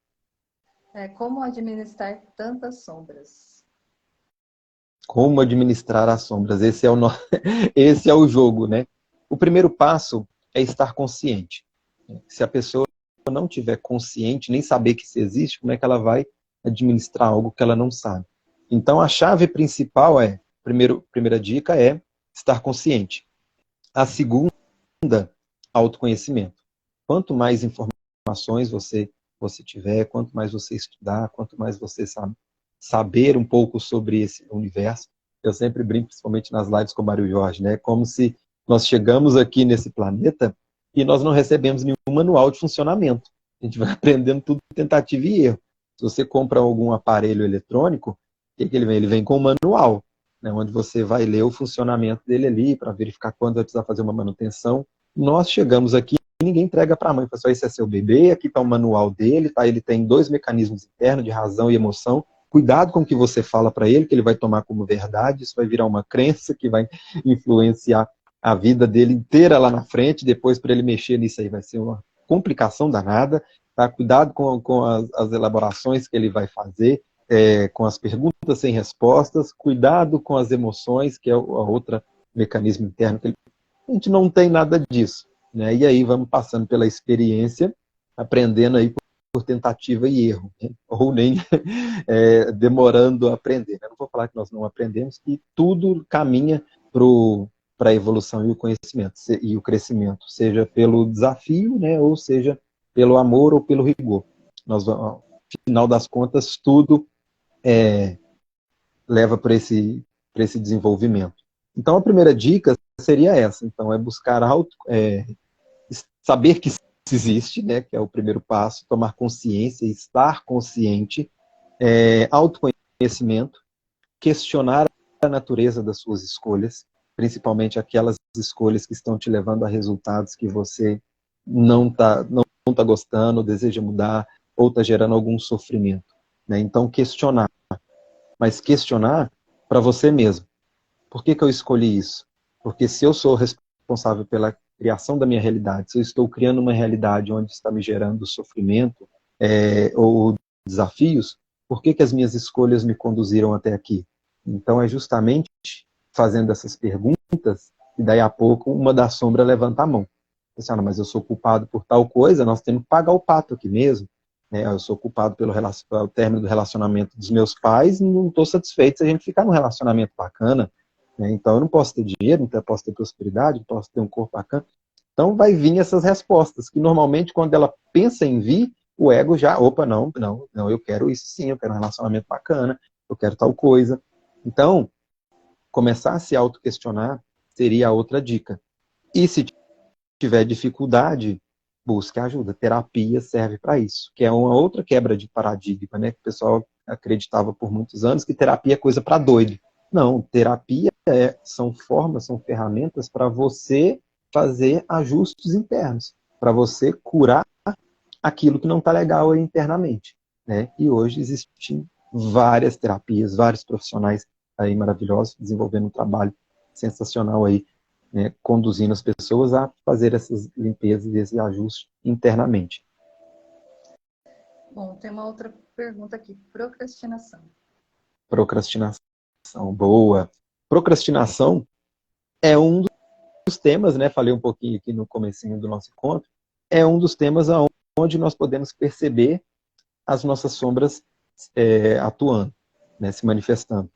Como administrar tantas sombras? Como administrar as sombras? Esse é esse é o jogo, né? O primeiro passo é estar consciente. Se a pessoa não tiver consciente, nem saber que isso existe, como é que ela vai administrar algo que ela não sabe? Então, a chave principal primeira dica é estar consciente. A segunda, autoconhecimento. Quanto mais informações você tiver, quanto mais você estudar, quanto mais você saber um pouco sobre esse universo, eu sempre brinco, principalmente nas lives com o Mário Jorge, né? Como se nós chegamos aqui nesse planeta e nós não recebemos nenhum manual de funcionamento. A gente vai aprendendo tudo tentativa e erro. Se você compra algum aparelho eletrônico, o que ele vem? Ele vem com um manual, né, onde você vai ler o funcionamento dele ali para verificar quando vai precisar fazer uma manutenção. Nós chegamos aqui e ninguém entrega para a mãe, fala, esse é seu bebê, aqui está o manual dele, tá? Ele tem 2 mecanismos internos de razão e emoção. Cuidado com o que você fala para ele, que ele vai tomar como verdade, isso vai virar uma crença que vai influenciar a vida dele inteira lá na frente, depois para ele mexer nisso aí vai ser uma complicação danada, tá? Cuidado com as elaborações que ele vai fazer, com as perguntas sem respostas, cuidado com as emoções, que é a outra mecanismo interno. A gente não tem nada disso, né? E aí vamos passando pela experiência, aprendendo aí por tentativa e erro, né? Ou nem demorando a aprender. Eu não vou falar que nós não aprendemos, e tudo caminha para a evolução e o conhecimento e o crescimento, seja pelo desafio, né, ou seja pelo amor ou pelo rigor. No final das contas, tudo leva para esse desenvolvimento. Então, a primeira dica seria essa. Então, é buscar saber que existe, né, que é o primeiro passo, tomar consciência, estar consciente, autoconhecimento, questionar a natureza das suas escolhas, principalmente aquelas escolhas que estão te levando a resultados que você não tá gostando, deseja mudar, ou está gerando algum sofrimento, né? Então, questionar. Mas questionar para você mesmo. Por que eu escolhi isso? Porque se eu sou responsável pela criação da minha realidade, se eu estou criando uma realidade onde está me gerando sofrimento ou desafios, por que as minhas escolhas me conduziram até aqui? Então é justamente fazendo essas perguntas e daí a pouco uma da sombra levanta a mão. Assim, mas eu sou culpado por tal coisa, nós temos que pagar o pato aqui mesmo. Eu sou culpado pelo término do relacionamento dos meus pais, não estou satisfeito se a gente ficar num relacionamento bacana. Então eu não posso ter dinheiro, não posso ter prosperidade, não posso ter um corpo bacana. Então vai vir essas respostas, que normalmente quando ela pensa em vir, o ego já, opa, não, eu quero isso sim, eu quero um relacionamento bacana, eu quero tal coisa. Então, começar a se auto-questionar seria a outra dica. E se tiver dificuldade, busque ajuda. Terapia serve para isso, que é uma outra quebra de paradigma, né? Que o pessoal acreditava por muitos anos que terapia é coisa para doido. Não, terapia são formas, são ferramentas para você fazer ajustes internos, para você curar aquilo que não está legal aí internamente, né? E hoje existem várias terapias, vários profissionais aí maravilhosos desenvolvendo um trabalho sensacional aí, né, conduzindo as pessoas a fazer essas limpezas e esse ajuste internamente. Bom, tem uma outra pergunta aqui. Procrastinação. Procrastinação, boa. Procrastinação é um dos temas, né? Falei um pouquinho aqui no comecinho do nosso encontro. É um dos temas onde nós podemos perceber as nossas sombras atuando, né, se manifestando.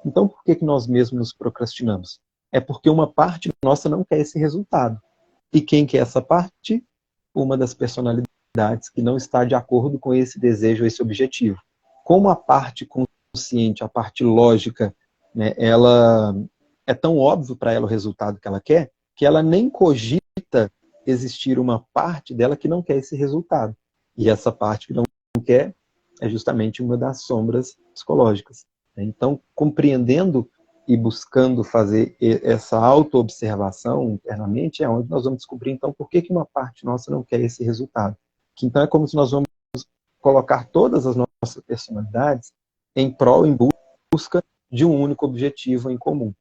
Então, por que nós mesmos nos procrastinamos? É porque uma parte nossa não quer esse resultado. E quem quer essa parte? Uma das personalidades que não está de acordo com esse desejo, esse objetivo. Como a parte consciente, a parte lógica, né, ela é tão óbvio para ela o resultado que ela nem cogita existir uma parte dela que não quer esse resultado. E essa parte que não quer é justamente uma das sombras psicológicas. Então, compreendendo e buscando fazer essa auto-observação internamente é onde nós vamos descobrir, então, por que uma parte nossa não quer esse resultado. Que, então, é como se nós vamos colocar todas as nossas personalidades em prol, em busca de um único objetivo em comum.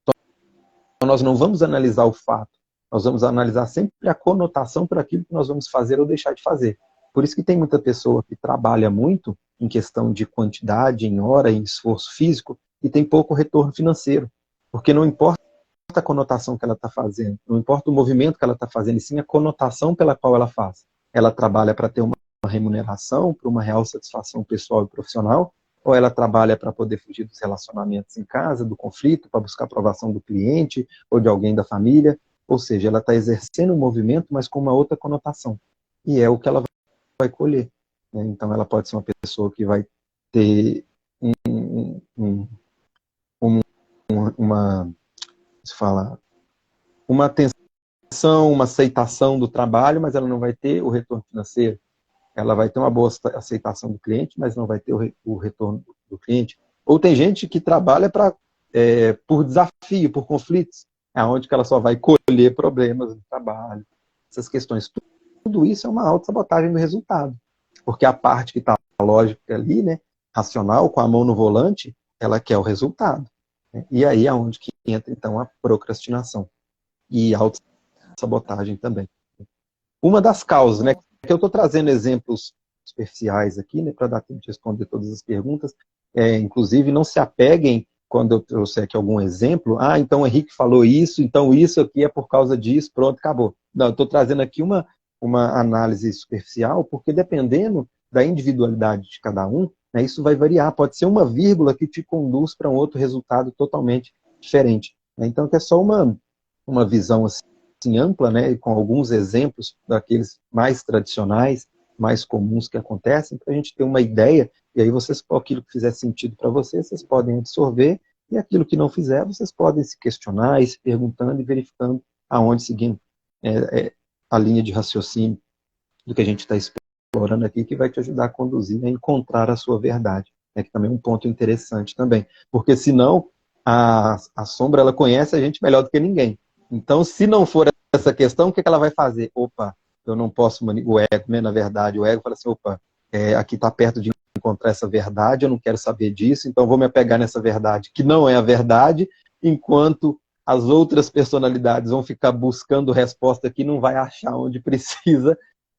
Então, nós não vamos analisar o fato, nós vamos analisar sempre a conotação para aquilo que nós vamos fazer ou deixar de fazer. Por isso que tem muita pessoa que trabalha muito em questão de quantidade, em hora, em esforço físico, e tem pouco retorno financeiro. Porque não importa a conotação que ela está fazendo, não importa o movimento que ela está fazendo, e sim a conotação pela qual ela faz. Ela trabalha para ter uma remuneração, para uma real satisfação pessoal e profissional, ou ela trabalha para poder fugir dos relacionamentos em casa, do conflito, para buscar aprovação do cliente ou de alguém da família. Ou seja, ela está exercendo um movimento, mas com uma outra conotação. E é o que ela vai colher, né? Então, ela pode ser uma pessoa que vai ter uma, se fala, uma atenção, uma aceitação do trabalho, mas ela não vai ter o retorno financeiro. Ela vai ter uma boa aceitação do cliente, mas não vai ter o retorno do cliente. Ou tem gente que trabalha por desafio, por conflitos, é onde que ela só vai colher problemas no trabalho. Essas questões, tudo isso é uma autossabotagem do resultado. Porque a parte que está lógica ali, né, racional, com a mão no volante, ela quer o resultado, né? E aí é onde que entra, então, a procrastinação. E a autossabotagem também. Uma das causas, né, que eu estou trazendo exemplos superficiais aqui, né, para dar tempo de responder todas as perguntas, inclusive não se apeguem quando eu trouxer aqui algum exemplo, então o Henrique falou isso, então isso aqui é por causa disso, pronto, acabou. Não, eu estou trazendo aqui uma análise superficial, porque dependendo da individualidade de cada um, né, isso vai variar, pode ser uma vírgula que te conduz para um outro resultado totalmente diferente, né? Então, que é só uma visão assim, ampla, né, com alguns exemplos daqueles mais tradicionais, mais comuns que acontecem, para a gente ter uma ideia, e aí aquilo que fizer sentido para vocês podem absorver, e aquilo que não fizer, vocês podem se questionar, e se perguntando e verificando aonde seguindo a linha de raciocínio do que a gente está explorando aqui, que vai te ajudar a conduzir a encontrar a sua verdade, né, que também é um ponto interessante também, porque senão a sombra ela conhece a gente melhor do que ninguém. Então, se não for essa questão, o que ela vai fazer? Opa, eu não posso o ego, né? Na verdade, o ego fala assim, opa, aqui está perto de encontrar essa verdade, eu não quero saber disso, então vou me apegar nessa verdade, que não é a verdade, enquanto as outras personalidades vão ficar buscando resposta que não vai achar onde precisa,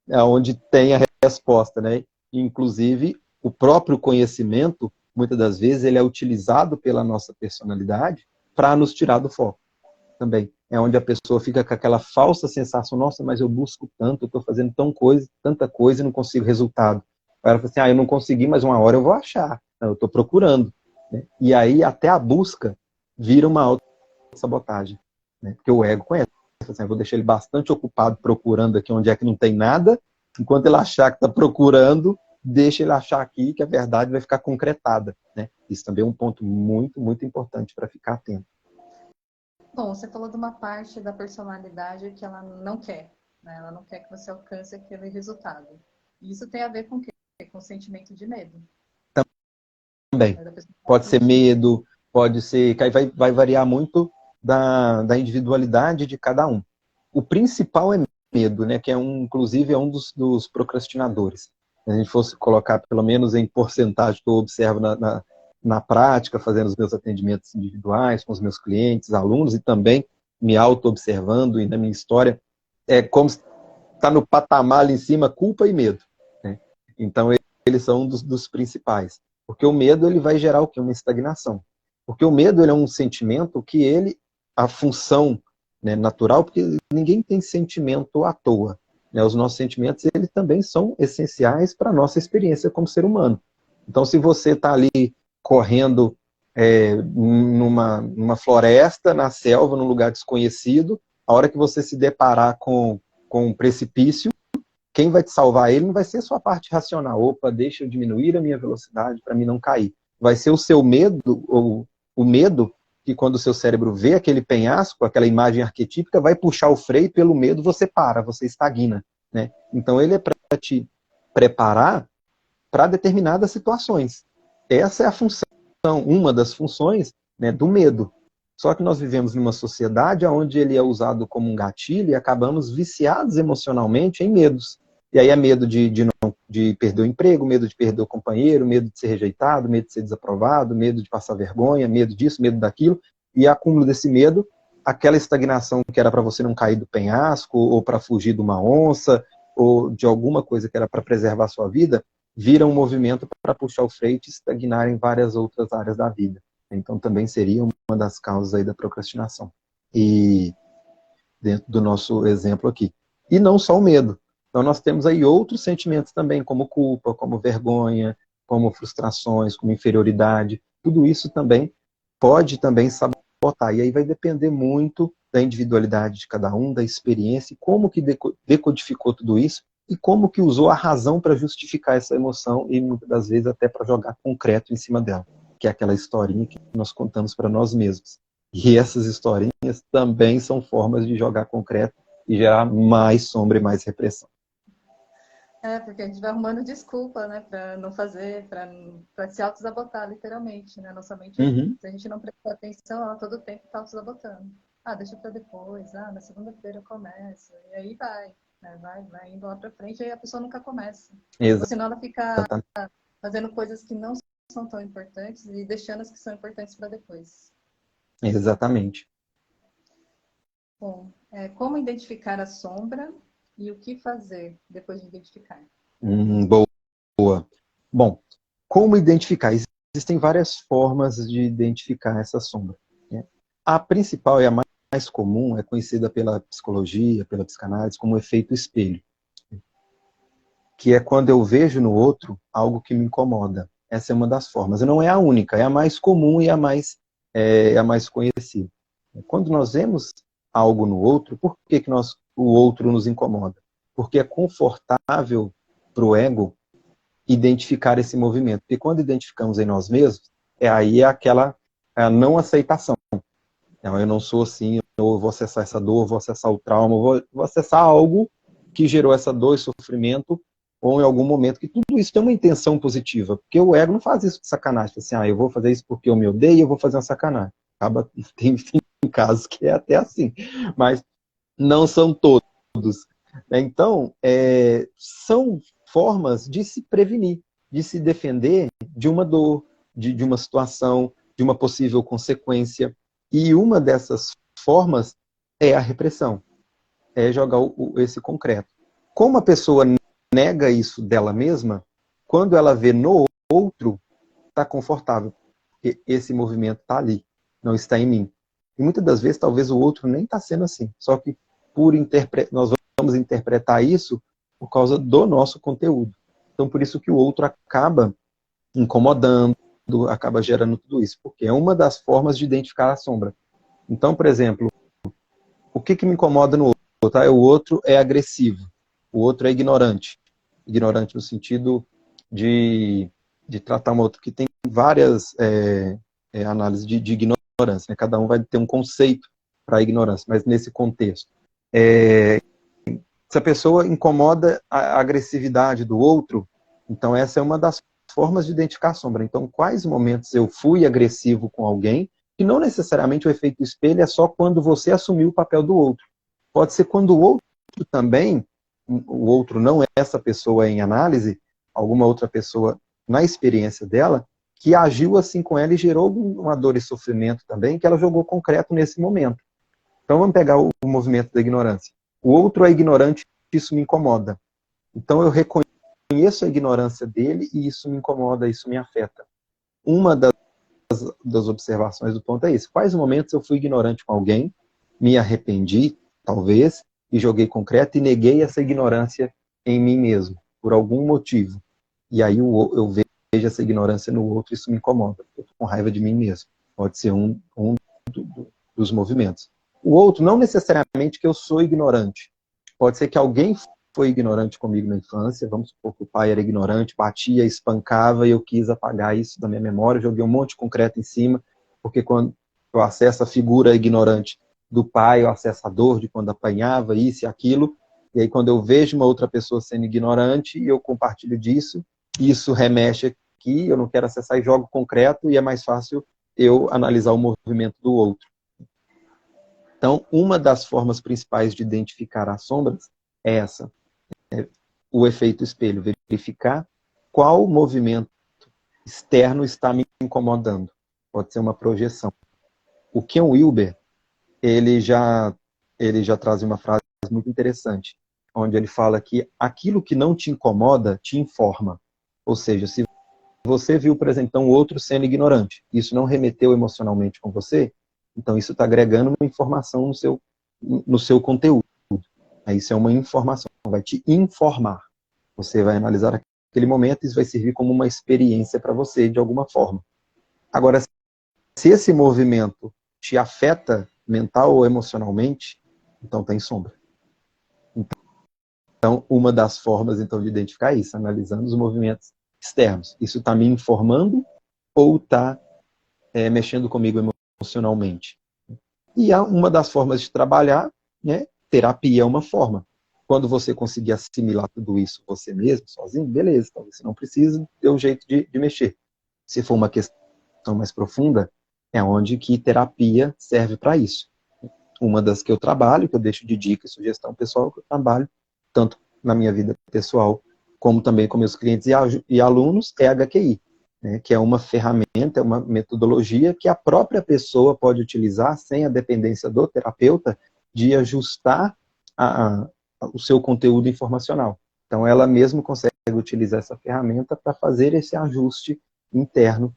onde tem a resposta, né? Inclusive, o próprio conhecimento, muitas das vezes, ele é utilizado pela nossa personalidade para nos tirar do foco também. É onde a pessoa fica com aquela falsa sensação, nossa, mas eu busco tanto, eu estou fazendo tanta coisa e não consigo resultado. Aí ela fala assim, eu não consegui, mas uma hora eu vou achar. Não, eu estou procurando, né? E aí até a busca vira uma autossabotagem, né? Porque o ego conhece. Assim, eu vou deixar ele bastante ocupado procurando aqui onde é que não tem nada, enquanto ele achar que está procurando, deixa ele achar aqui que a verdade vai ficar concretada, né? Isso também é um ponto muito, muito importante para ficar atento. Bom, você falou de uma parte da personalidade que ela não quer, né? Ela não quer que você alcance aquele resultado. E isso tem a ver com o quê? Com o sentimento de medo. Também. Pode ser medo, pode ser... que aí vai variar muito da individualidade de cada um. O principal é medo, né? Que inclusive é um dos procrastinadores. Se a gente fosse colocar, pelo menos em porcentagem que eu observo na prática, fazendo os meus atendimentos individuais com os meus clientes, alunos, e também me auto-observando e na minha história, é como está no patamar ali em cima, culpa e medo, né? Então, eles são um dos principais. Porque o medo ele vai gerar o quê? Uma estagnação. Porque o medo ele é um sentimento que a função, né, natural, porque ninguém tem sentimento à toa, né? Os nossos sentimentos eles também são essenciais para a nossa experiência como ser humano. Então, se você está ali correndo numa floresta, na selva, num lugar desconhecido, a hora que você se deparar com um precipício, quem vai te salvar ele não vai ser a sua parte racional. Opa, deixa eu diminuir a minha velocidade para mim não cair. Vai ser o seu medo, ou o medo, que quando o seu cérebro vê aquele penhasco, aquela imagem arquetípica, vai puxar o freio, pelo medo você para, você estagna, né? Então ele é para te preparar para determinadas situações. Essa é a função, uma das funções, né, do medo. Só que nós vivemos numa sociedade onde ele é usado como um gatilho e acabamos viciados emocionalmente em medos. E aí é medo de perder o emprego, medo de perder o companheiro, medo de ser rejeitado, medo de ser desaprovado, medo de passar vergonha, medo disso, medo daquilo. E acúmulo desse medo, aquela estagnação que era para você não cair do penhasco, ou para fugir de uma onça, ou de alguma coisa que era para preservar a sua vida, vira um movimento para puxar o freio e estagnar em várias outras áreas da vida. Então também seria uma das causas aí da procrastinação. E dentro do nosso exemplo aqui. E não só o medo. Então nós temos aí outros sentimentos também, como culpa, como vergonha, como frustrações, como inferioridade, tudo isso também pode também sabotar. E aí vai depender muito da individualidade de cada um, da experiência, como que decodificou tudo isso e como que usou a razão para justificar essa emoção e muitas das vezes até para jogar concreto em cima dela, que é aquela historinha que nós contamos para nós mesmos. E essas historinhas também são formas de jogar concreto e gerar mais sombra e mais repressão. Porque a gente vai arrumando desculpa, né, para não fazer, para se auto-sabotar, literalmente, né? Nossa mente, se a gente não prestar atenção, ela todo tempo está auto-sabotando. Deixa para depois, na segunda-feira eu começo. E aí vai, né? Vai indo lá para frente, e aí a pessoa nunca começa. Ou senão ela fica fazendo coisas que não são tão importantes e deixando as que são importantes para depois. Exatamente. Bom, como identificar a sombra e o que fazer depois de identificar? Boa. Bom, como identificar? Existem várias formas de identificar essa sombra. Né? A principal e a mais comum é conhecida pela psicologia, pela psicanálise, como o efeito espelho. Que é quando eu vejo no outro algo que me incomoda. Essa é uma das formas. E não é a única, é a mais comum e a mais conhecida. Quando nós vemos algo no outro, por que o outro nos incomoda? Porque é confortável para o ego identificar esse movimento. Porque quando identificamos em nós mesmos, aquela a não aceitação. Não, eu não sou assim, eu vou acessar essa dor, vou acessar o trauma, vou acessar algo que gerou essa dor e sofrimento, ou em algum momento, que tudo isso tem uma intenção positiva. Porque o ego não faz isso de sacanagem. Assim, eu vou fazer isso porque eu me odeio, eu vou fazer uma sacanagem. Tem casos que é até assim. Mas não são todos. Então, são formas de se prevenir, de se defender de uma dor, de uma situação, de uma possível consequência. E uma dessas formas é a repressão, é jogar esse concreto. Como a pessoa nega isso dela mesma, quando ela vê no outro, está confortável, porque esse movimento está ali, não está em mim. E muitas das vezes, talvez o outro nem está sendo assim, só que nós vamos interpretar isso por causa do nosso conteúdo. Então, por isso que o outro acaba incomodando, acaba gerando tudo isso, porque é uma das formas de identificar a sombra. Então, por exemplo, o que me incomoda no outro? O outro é agressivo, o outro é ignorante. Ignorante no sentido de tratar um outro que tem várias análises de ignorância. Né? Cada um vai ter um conceito para a ignorância, mas nesse contexto. Se a pessoa incomoda a agressividade do outro, então essa é uma das formas de identificar a sombra. Então, quais momentos eu fui agressivo com alguém, que não necessariamente o efeito espelho é só quando você assumiu o papel do outro. Pode ser quando o outro também, o outro não é essa pessoa em análise, alguma outra pessoa na experiência dela, que agiu assim com ela e gerou uma dor e sofrimento também, que ela jogou concreto nesse momento. Então vamos pegar o movimento da ignorância. O outro é ignorante, isso me incomoda. Então eu reconheço a ignorância dele e isso me incomoda, isso me afeta. Uma das observações do ponto é isso. Quais momentos eu fui ignorante com alguém, me arrependi, talvez, e joguei concreto e neguei essa ignorância em mim mesmo, por algum motivo. E aí eu vejo essa ignorância no outro e isso me incomoda. Eu estou com raiva de mim mesmo. Pode ser um dos movimentos. O outro, não necessariamente que eu sou ignorante. Pode ser que alguém foi ignorante comigo na infância, vamos supor que o pai era ignorante, batia, espancava, e eu quis apagar isso da minha memória, joguei um monte de concreto em cima, porque quando eu acesso a figura ignorante do pai, eu acesso a dor de quando apanhava, isso e aquilo, e aí quando eu vejo uma outra pessoa sendo ignorante, eu compartilho disso, isso remexe aqui, eu não quero acessar e jogo concreto, e é mais fácil eu analisar o movimento do outro. Então, uma das formas principais de identificar as sombras é essa. O efeito espelho, verificar qual movimento externo está me incomodando. Pode ser uma projeção. O Ken Wilber, ele já traz uma frase muito interessante, onde ele fala que aquilo que não te incomoda te informa. Ou seja, se você viu, por exemplo, um outro sendo ignorante, isso não remeteu emocionalmente com você, então isso está agregando uma informação no seu conteúdo. Isso é uma informação, vai te informar. Você vai analisar naquele momento isso vai servir como uma experiência para você, de alguma forma. Agora, se esse movimento te afeta mental ou emocionalmente, então tem sombra. Então, uma das formas então de identificar isso, analisando os movimentos externos. Isso está me informando ou está mexendo comigo emocionalmente? E uma das formas de trabalhar, né, terapia é uma forma. Quando você conseguir assimilar tudo isso você mesmo, sozinho, beleza. Talvez você não precise ter um jeito de mexer. Se for uma questão mais profunda, é onde que terapia serve para isso. Uma das que eu trabalho, que eu deixo de dica e sugestão pessoal, que eu trabalho, tanto na minha vida pessoal, como também com meus clientes e alunos, é a HQI, né, que é uma ferramenta, é uma metodologia que a própria pessoa pode utilizar, sem a dependência do terapeuta, de ajustar o seu conteúdo informacional. Então, ela mesma consegue utilizar essa ferramenta para fazer esse ajuste interno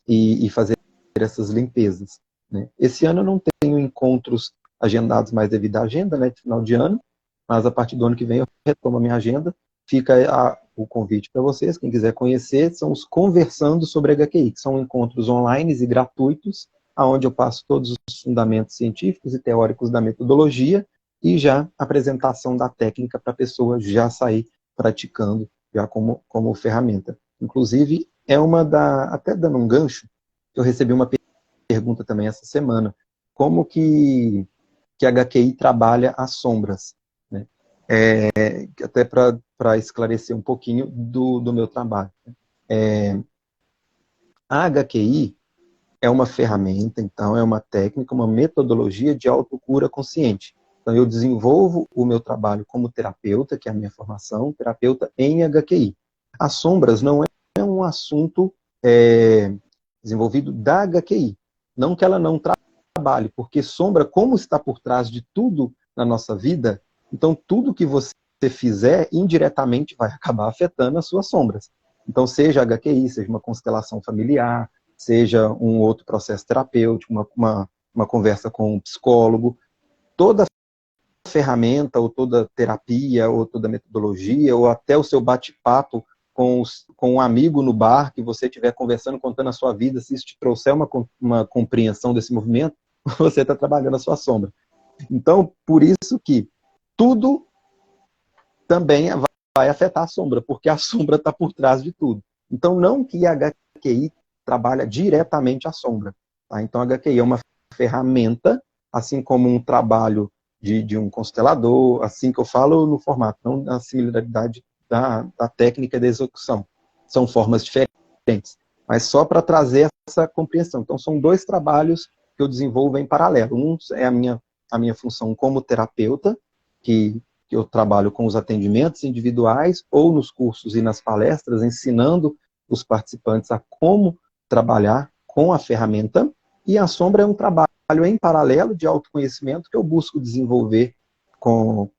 e fazer essas limpezas, né? Esse ano eu não tenho encontros agendados mais devido à agenda, né, de final de ano, mas a partir do ano que vem eu retomo a minha agenda. Fica o convite para vocês, quem quiser conhecer, são os Conversando sobre HQI, que são encontros online e gratuitos, onde eu passo todos os fundamentos científicos e teóricos da metodologia e já apresentação da técnica para a pessoa já sair praticando já como ferramenta. Inclusive, até dando um gancho, eu recebi uma pergunta também essa semana, como que a HQI trabalha as sombras, né? Até para esclarecer um pouquinho do meu trabalho. A HQI é uma ferramenta, então, é uma técnica, uma metodologia de autocura consciente. Então, eu desenvolvo o meu trabalho como terapeuta, que é a minha formação, terapeuta em HQI. As sombras não é um assunto desenvolvido da HQI. Não que ela não trabalhe, porque sombra, como está por trás de tudo na nossa vida, então tudo que você fizer, indiretamente vai acabar afetando as suas sombras. Então, seja HQI, seja uma constelação familiar, seja um outro processo terapêutico, uma conversa com um psicólogo, toda ferramenta, ou toda terapia, ou toda metodologia, ou até o seu bate-papo com um amigo no bar, que você estiver conversando, contando a sua vida, se isso te trouxer uma compreensão desse movimento, você está trabalhando a sua sombra. Então, por isso que tudo também vai afetar a sombra, porque a sombra está por trás de tudo. Então, não que a HQI trabalha diretamente a sombra. Tá? Então, a HQI é uma ferramenta, assim como um trabalho de um constelador, assim que eu falo no formato, não na similaridade da técnica da execução. São formas diferentes, mas só para trazer essa compreensão. Então, são dois trabalhos que eu desenvolvo em paralelo. Um é a minha função como terapeuta, que eu trabalho com os atendimentos individuais ou nos cursos e nas palestras, ensinando os participantes a como trabalhar com a ferramenta. E a sombra é um trabalho em paralelo de autoconhecimento que eu busco desenvolver com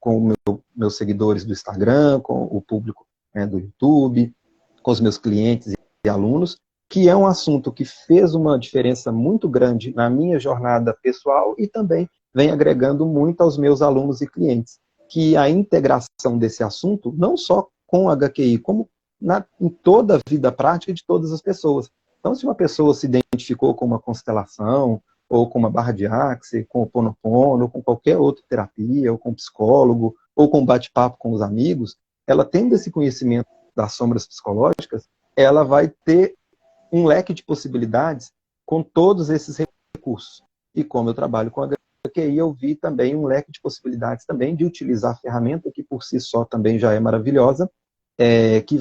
meus seguidores do Instagram, com o público, né, do YouTube, com os meus clientes e alunos, que é um assunto que fez uma diferença muito grande na minha jornada pessoal e também vem agregando muito aos meus alunos e clientes, que a integração desse assunto, não só com a HQI, como em toda a vida prática de todas as pessoas. Então, se uma pessoa se identificou com uma constelação, ou com uma barra de Axie, com o Ponopono, ou com qualquer outra terapia, ou com um psicólogo, ou com um bate-papo com os amigos, ela tendo esse conhecimento das sombras psicológicas, ela vai ter um leque de possibilidades com todos esses recursos. E como eu trabalho com a HQI, eu vi também um leque de possibilidades também de utilizar a ferramenta, que por si só também já é maravilhosa, que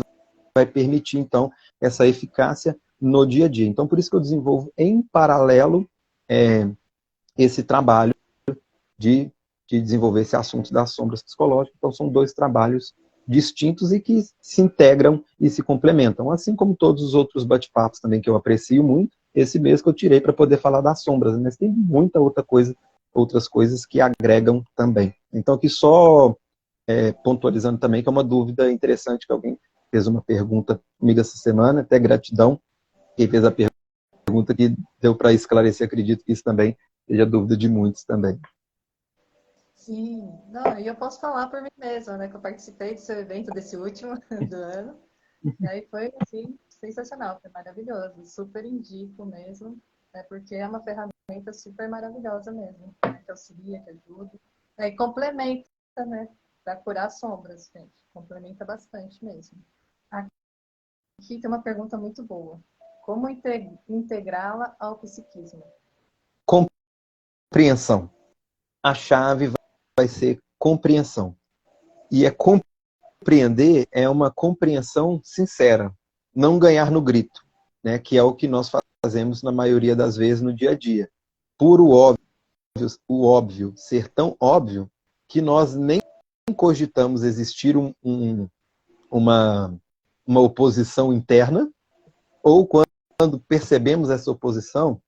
vai permitir, então, essa eficácia no dia a dia. Então, por isso que eu desenvolvo em paralelo esse trabalho de desenvolver esse assunto das sombras psicológicas. Então, são dois trabalhos distintos e que se integram e se complementam, assim como todos os outros bate-papos também que eu aprecio muito, esse mesmo que eu tirei para poder falar das sombras, mas tem muita outras coisas que agregam também. Então, aqui só pontualizando também, que é uma dúvida interessante que alguém fez uma pergunta comigo essa semana, até gratidão, quem fez a pergunta que deu para esclarecer, acredito que isso também seja dúvida de muitos também. Sim, não, e eu posso falar por mim mesma, né, que eu participei do seu evento, desse último do ano, E aí foi, assim, sensacional, foi maravilhoso. Super indico mesmo, porque é uma ferramenta super maravilhosa mesmo, né, que auxilia, que ajuda. E complementa, né? Para curar sombras, gente. Complementa bastante mesmo. Aqui tem uma pergunta muito boa. Como integrá-la ao psiquismo? Compreensão. A chave vai ser compreensão. E compreender é uma compreensão sincera. Não ganhar no grito, né? Que é o que nós fazemos na maioria das vezes no dia a dia. Por o óbvio ser tão óbvio que nós nem cogitamos existir uma oposição interna, ou quando percebemos essa oposição,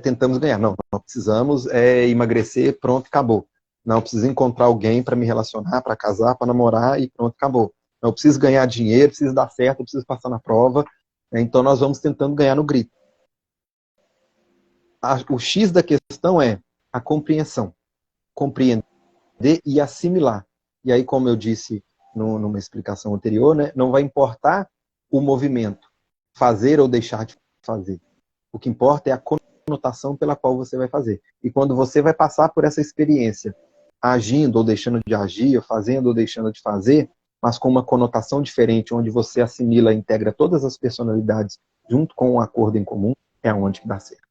tentamos ganhar. Não, nós precisamos emagrecer, pronto, acabou. Não, eu preciso encontrar alguém para me relacionar, para casar, para namorar e pronto, acabou. Não, eu preciso ganhar dinheiro, preciso dar certo, eu preciso passar na prova. Então nós vamos tentando ganhar no grito. O X da questão é a compreensão. Compreender e assimilar. E aí, como eu disse numa explicação anterior, né, não vai importar o movimento, fazer ou deixar de fazer. O que importa é a conotação pela qual você vai fazer. E quando você vai passar por essa experiência, agindo ou deixando de agir, fazendo ou deixando de fazer, mas com uma conotação diferente, onde você assimila e integra todas as personalidades junto com um acordo em comum, é onde que dá certo.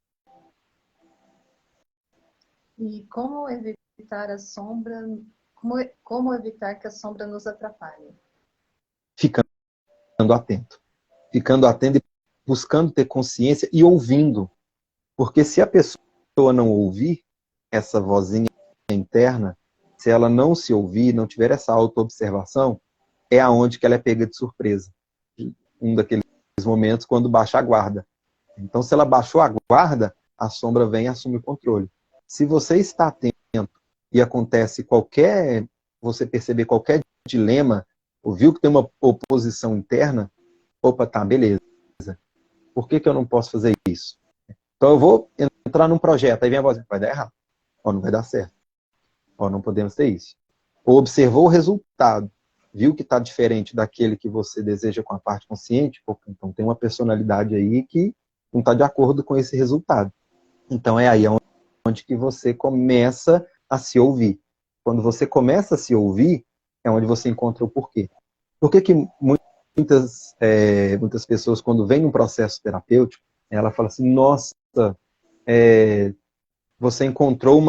E como evitar a sombra? Como evitar que a sombra nos atrapalhe? Ficando atento. Ficando atento e buscando ter consciência e ouvindo. Porque se a pessoa não ouvir essa vozinha interna, se ela não se ouvir, não tiver essa auto-observação, é aonde que ela é pega de surpresa. Um daqueles momentos quando baixa a guarda. Então, se ela baixou a guarda, a sombra vem e assume o controle. Se você está atento e acontece você perceber qualquer dilema, ouviu que tem uma oposição interna, opa, tá, beleza. Por que eu não posso fazer isso? Então eu vou entrar num projeto, aí vem a voz, vai dar errado, ou não vai dar certo, ou não podemos ter isso. Ou observou o resultado, viu que está diferente daquele que você deseja com a parte consciente, então tem uma personalidade aí que não está de acordo com esse resultado. Então é aí onde que você começa a se ouvir. Quando você começa a se ouvir, é onde você encontra o porquê. Por que muitas pessoas, quando vem um processo terapêutico, ela fala assim, nossa, você encontrou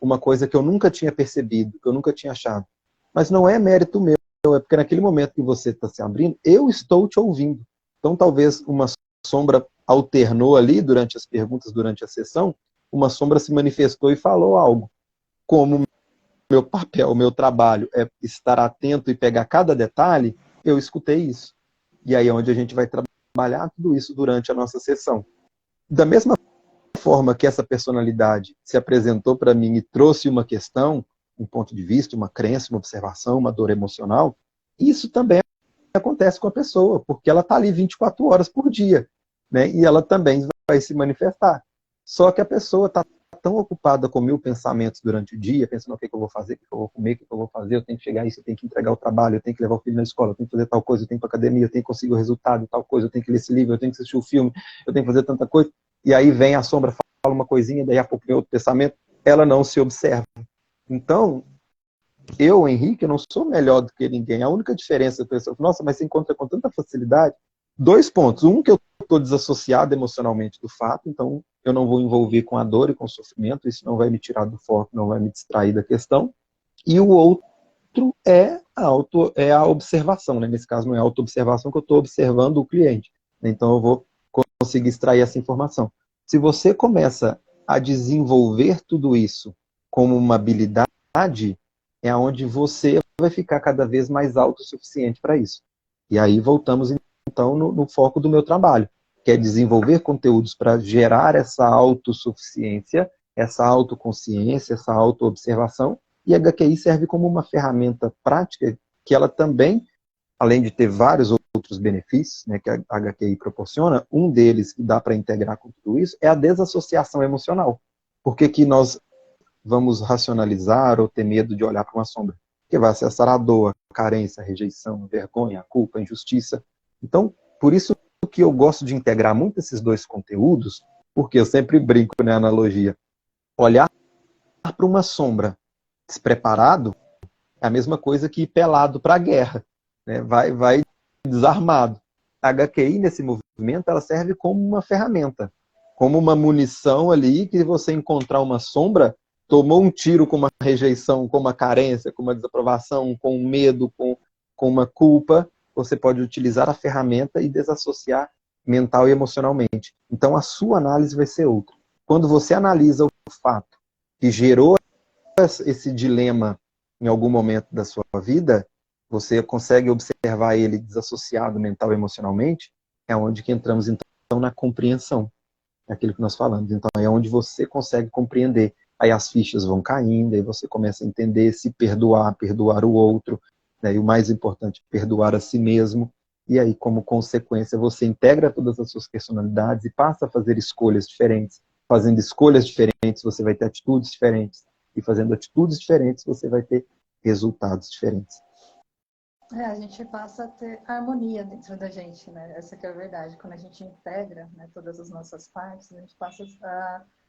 uma coisa que eu nunca tinha percebido, que eu nunca tinha achado. Mas não é mérito meu, é porque naquele momento que você está se abrindo, eu estou te ouvindo. Então talvez uma sombra alternou ali durante as perguntas, durante a sessão, uma sombra se manifestou e falou algo. Como meu papel, o meu trabalho é estar atento e pegar cada detalhe, eu escutei isso. E aí é onde a gente vai trabalhar tudo isso durante a nossa sessão. Da mesma forma que essa personalidade se apresentou para mim e trouxe uma questão, um ponto de vista, uma crença, uma observação, uma dor emocional, isso também acontece com a pessoa, porque ela está ali 24 horas por dia, né? E ela também vai se manifestar. Só que a pessoa está tão ocupada com 1000 pensamentos durante o dia, pensando o que eu vou fazer, o que eu vou comer, o que eu vou fazer, eu tenho que chegar a isso, eu tenho que entregar o trabalho, eu tenho que levar o filho na escola, eu tenho que fazer tal coisa, eu tenho que ir para academia, eu tenho que conseguir o resultado de tal coisa, eu tenho que ler esse livro, eu tenho que assistir o filme, eu tenho que fazer tanta coisa. E aí vem a sombra, fala uma coisinha, daí a pouco vem outro pensamento, ela não se observa. Então, eu, Henrique, eu não sou melhor do que ninguém. A única diferença, a pessoa, nossa, mas você encontra com tanta facilidade. 2 pontos. Um, que eu estou desassociado emocionalmente do fato, então eu não vou envolver com a dor e com o sofrimento, isso não vai me tirar do foco, não vai me distrair da questão. E o outro é a observação, né? Nesse caso não é a auto-observação, que eu estou observando o cliente. Então eu vou conseguir extrair essa informação. Se você começa a desenvolver tudo isso como uma habilidade, é onde você vai ficar cada vez mais autossuficiente para isso. E aí voltamos então no foco do meu trabalho, que é desenvolver conteúdos para gerar essa autossuficiência, essa autoconsciência, essa autoobservação, e a HQI serve como uma ferramenta prática que ela também, além de ter vários outros benefícios, né, que a HQI proporciona, um deles que dá para integrar com tudo isso é a desassociação emocional. Por que nós vamos racionalizar ou ter medo de olhar para uma sombra? Porque vai acessar a dor, a carência, a rejeição, a vergonha, a culpa, a injustiça. Então, por isso que eu gosto de integrar muito esses dois conteúdos, porque eu sempre brinco, né, analogia. Olhar para uma sombra despreparado é a mesma coisa que ir pelado para a guerra, né? Vai desarmado. A HQI, nesse movimento, ela serve como uma ferramenta, como uma munição ali, que você encontrar uma sombra, tomou um tiro com uma rejeição, com uma carência, com uma desaprovação, com um medo, com uma culpa, você pode utilizar a ferramenta e desassociar mental e emocionalmente. Então, a sua análise vai ser outra. Quando você analisa o fato que gerou esse dilema em algum momento da sua vida, você consegue observar ele desassociado mental e emocionalmente, é onde que entramos então na compreensão, aquilo que nós falamos. Então é onde você consegue compreender. Aí as fichas vão caindo, aí você começa a entender, se perdoar, perdoar o outro, né? E o mais importante, perdoar a si mesmo. E aí, como consequência, você integra todas as suas personalidades e passa a fazer escolhas diferentes. Fazendo escolhas diferentes, você vai ter atitudes diferentes. E fazendo atitudes diferentes, você vai ter resultados diferentes. A gente passa a ter harmonia dentro da gente, né? Essa que é a verdade. Quando a gente integra, né, todas as nossas partes, a gente passa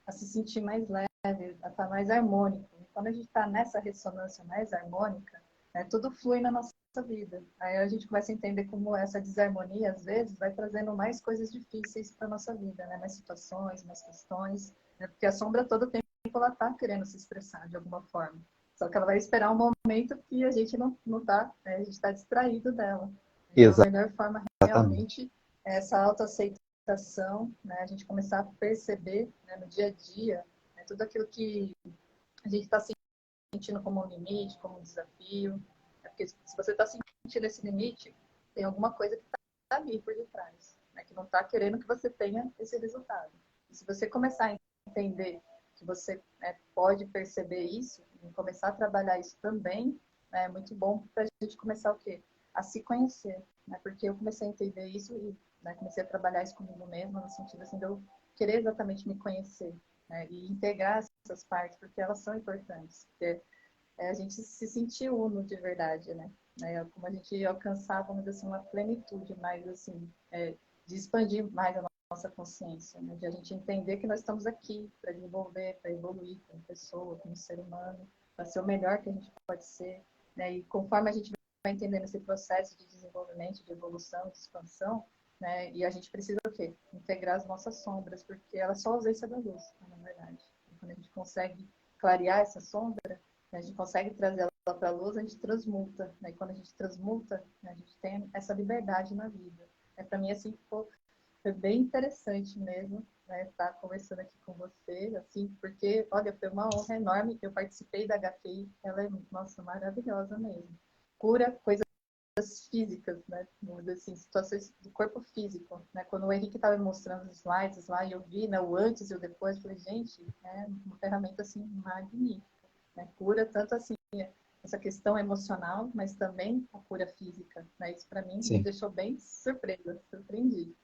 a se sentir mais leve, a estar mais harmônico. E quando a gente está nessa ressonância mais harmônica, né, tudo flui na nossa vida. Aí a gente começa a entender como essa desarmonia, às vezes, vai trazendo mais coisas difíceis para a nossa vida, né? Mais situações, mais questões, né? Porque a sombra todo tempo ela está querendo se expressar de alguma forma. Só que ela vai esperar um momento que a gente não tá, né? A gente está distraído dela. Então, a melhor forma realmente é essa autoaceitação, né? A gente começar a perceber, né, no dia a dia, né, tudo aquilo que a gente está sentindo como um limite, como um desafio. Porque se você está sentindo esse limite, tem alguma coisa que está ali por detrás, né? Que não está querendo que você tenha esse resultado. E se você começar a entender que você, né, pode perceber isso e começar a trabalhar isso também, né, é muito bom para a gente começar o quê? A se conhecer, né? Porque eu comecei a entender isso e, né, comecei a trabalhar isso comigo mesma, no sentido assim, de eu querer exatamente me conhecer, né, e integrar essas partes, porque elas são importantes. Porque a gente se sentir uno de verdade, né? Como a gente alcançar, vamos dizer assim, uma plenitude mais, assim, de expandir mais a nossa consciência, né? De a gente entender que nós estamos aqui para desenvolver, para evoluir como pessoa, como ser humano, para ser o melhor que a gente pode ser, né? E conforme a gente vai entendendo esse processo de desenvolvimento, de evolução, de expansão, né? E a gente precisa o quê? Integrar as nossas sombras, porque ela é só a ausência da luz, né, na verdade. E quando a gente consegue clarear essa sombra, a gente consegue trazer ela para a luz, a gente transmuta, né? E quando a gente transmuta, né, a gente tem essa liberdade na vida. Para mim, assim, foi bem interessante mesmo, né, estar conversando aqui com você, assim, porque, olha, foi uma honra enorme. Eu participei da HQI, ela é, nossa, maravilhosa mesmo. Cura coisas físicas, né, assim, situações do corpo físico, né? Quando o Henrique estava me mostrando os slides lá, e eu vi, né, o antes e o depois, eu falei, gente, é uma ferramenta, assim, magnífica, né? Cura tanto, assim, essa questão emocional, mas também a cura física, né? Isso para mim me deixou bem surpresa, surpreendi.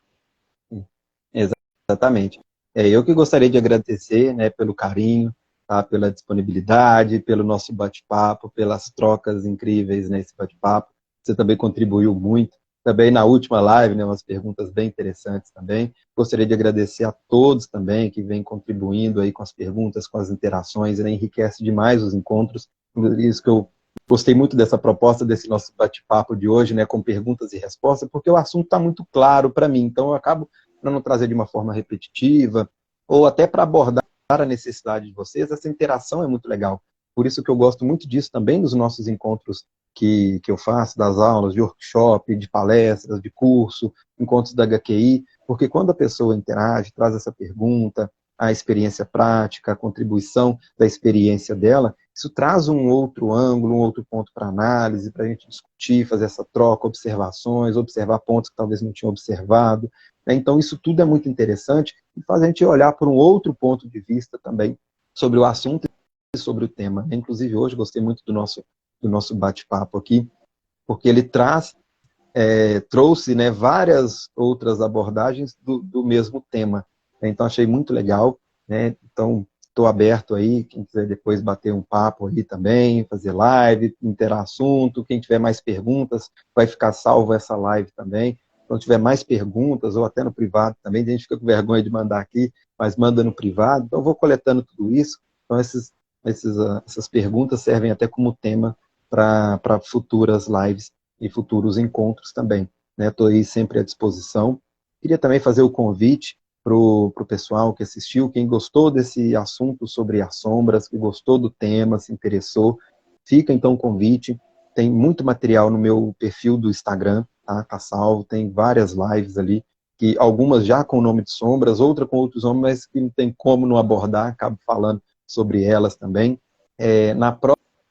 Exatamente. Eu que gostaria de agradecer, né, pelo carinho, tá, pela disponibilidade, pelo nosso bate-papo, pelas trocas incríveis nesse bate-papo. Você também contribuiu muito. Também na última live, né, umas perguntas bem interessantes também. Gostaria de agradecer a todos também que vêm contribuindo aí com as perguntas, com as interações, né, enriquece demais os encontros. Por isso que eu gostei muito dessa proposta, desse nosso bate-papo de hoje, né, com perguntas e respostas, porque o assunto está muito claro para mim. Então eu acabo para não trazer de uma forma repetitiva, ou até para abordar a necessidade de vocês, essa interação é muito legal. Por isso que eu gosto muito disso também dos nossos encontros que eu faço, das aulas, de workshop, de palestras, de curso, encontros da HQI, porque quando a pessoa interage, traz essa pergunta, a experiência prática, a contribuição da experiência dela, isso traz um outro ângulo, um outro ponto para análise, para a gente discutir, fazer essa troca, observações, observar pontos que talvez não tinham observado. Então, isso tudo é muito interessante e faz a gente olhar por um outro ponto de vista também sobre o assunto e sobre o tema. Inclusive, hoje gostei muito do nosso bate-papo aqui, porque ele trouxe, né, várias outras abordagens do mesmo tema. Então, achei muito legal, né? Então, estou aberto aí, quem quiser depois bater um papo aí também, fazer live, interar assunto, quem tiver mais perguntas, vai ficar salvo essa live também. Quando tiver mais perguntas, ou até no privado também, a gente fica com vergonha de mandar aqui, mas manda no privado. Então, eu vou coletando tudo isso. Então, essas perguntas servem até como tema para futuras lives e futuros encontros também. Estou aí sempre à disposição. Queria também fazer o convite para o pessoal que assistiu, quem gostou desse assunto sobre as sombras, que gostou do tema, se interessou, fica então o convite. Tem muito material no meu perfil do Instagram, tá salvo, tem várias lives ali, que algumas já com o nome de sombras, outras com outros nomes, mas que não tem como não abordar, acabo falando sobre elas também. Na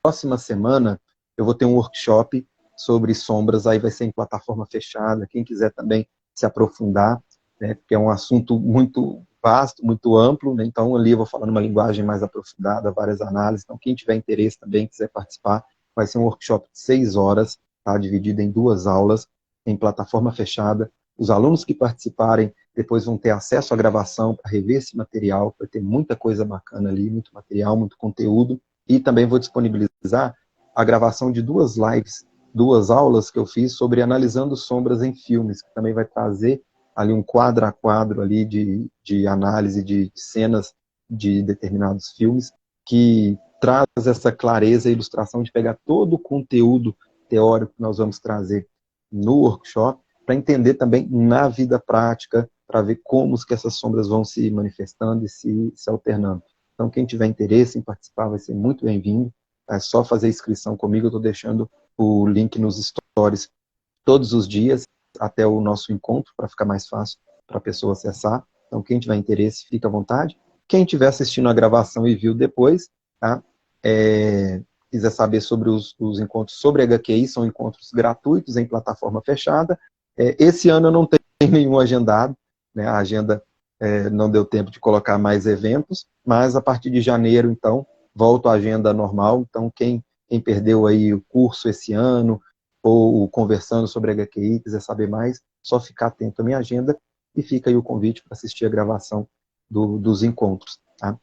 próxima semana, eu vou ter um workshop sobre sombras, aí vai ser em plataforma fechada, quem quiser também se aprofundar, né, porque é um assunto muito vasto, muito amplo, né, então ali eu vou falar numa linguagem mais aprofundada, várias análises, então quem tiver interesse também, quiser participar, vai ser um workshop de 6 horas, tá, dividido em 2 aulas, em plataforma fechada. Os alunos que participarem depois vão ter acesso à gravação para rever esse material, vai ter muita coisa bacana ali, muito material, muito conteúdo, e também vou disponibilizar a gravação de 2 lives, 2 aulas que eu fiz sobre analisando sombras em filmes, que também vai trazer ali um quadro a quadro ali de análise de cenas de determinados filmes, que traz essa clareza e ilustração de pegar todo o conteúdo teórico que nós vamos trazer no workshop, para entender também na vida prática, para ver como que essas sombras vão se manifestando e se alternando. Então, quem tiver interesse em participar vai ser muito bem-vindo. É só fazer inscrição comigo, eu estou deixando o link nos stories todos os dias, até o nosso encontro, para ficar mais fácil para a pessoa acessar. Então, quem tiver interesse, fica à vontade. Quem estiver assistindo a gravação e viu depois, tá? Quiser saber sobre os encontros sobre HQI, são encontros gratuitos em plataforma fechada. Esse ano eu não tenho nenhum agendado, né? A agenda não deu tempo de colocar mais eventos, mas a partir de janeiro, então, volto à agenda normal. Então, quem perdeu aí o curso esse ano, ou conversando sobre HQI, quiser saber mais, só ficar atento à minha agenda e fica aí o convite para assistir a gravação dos encontros. Tá?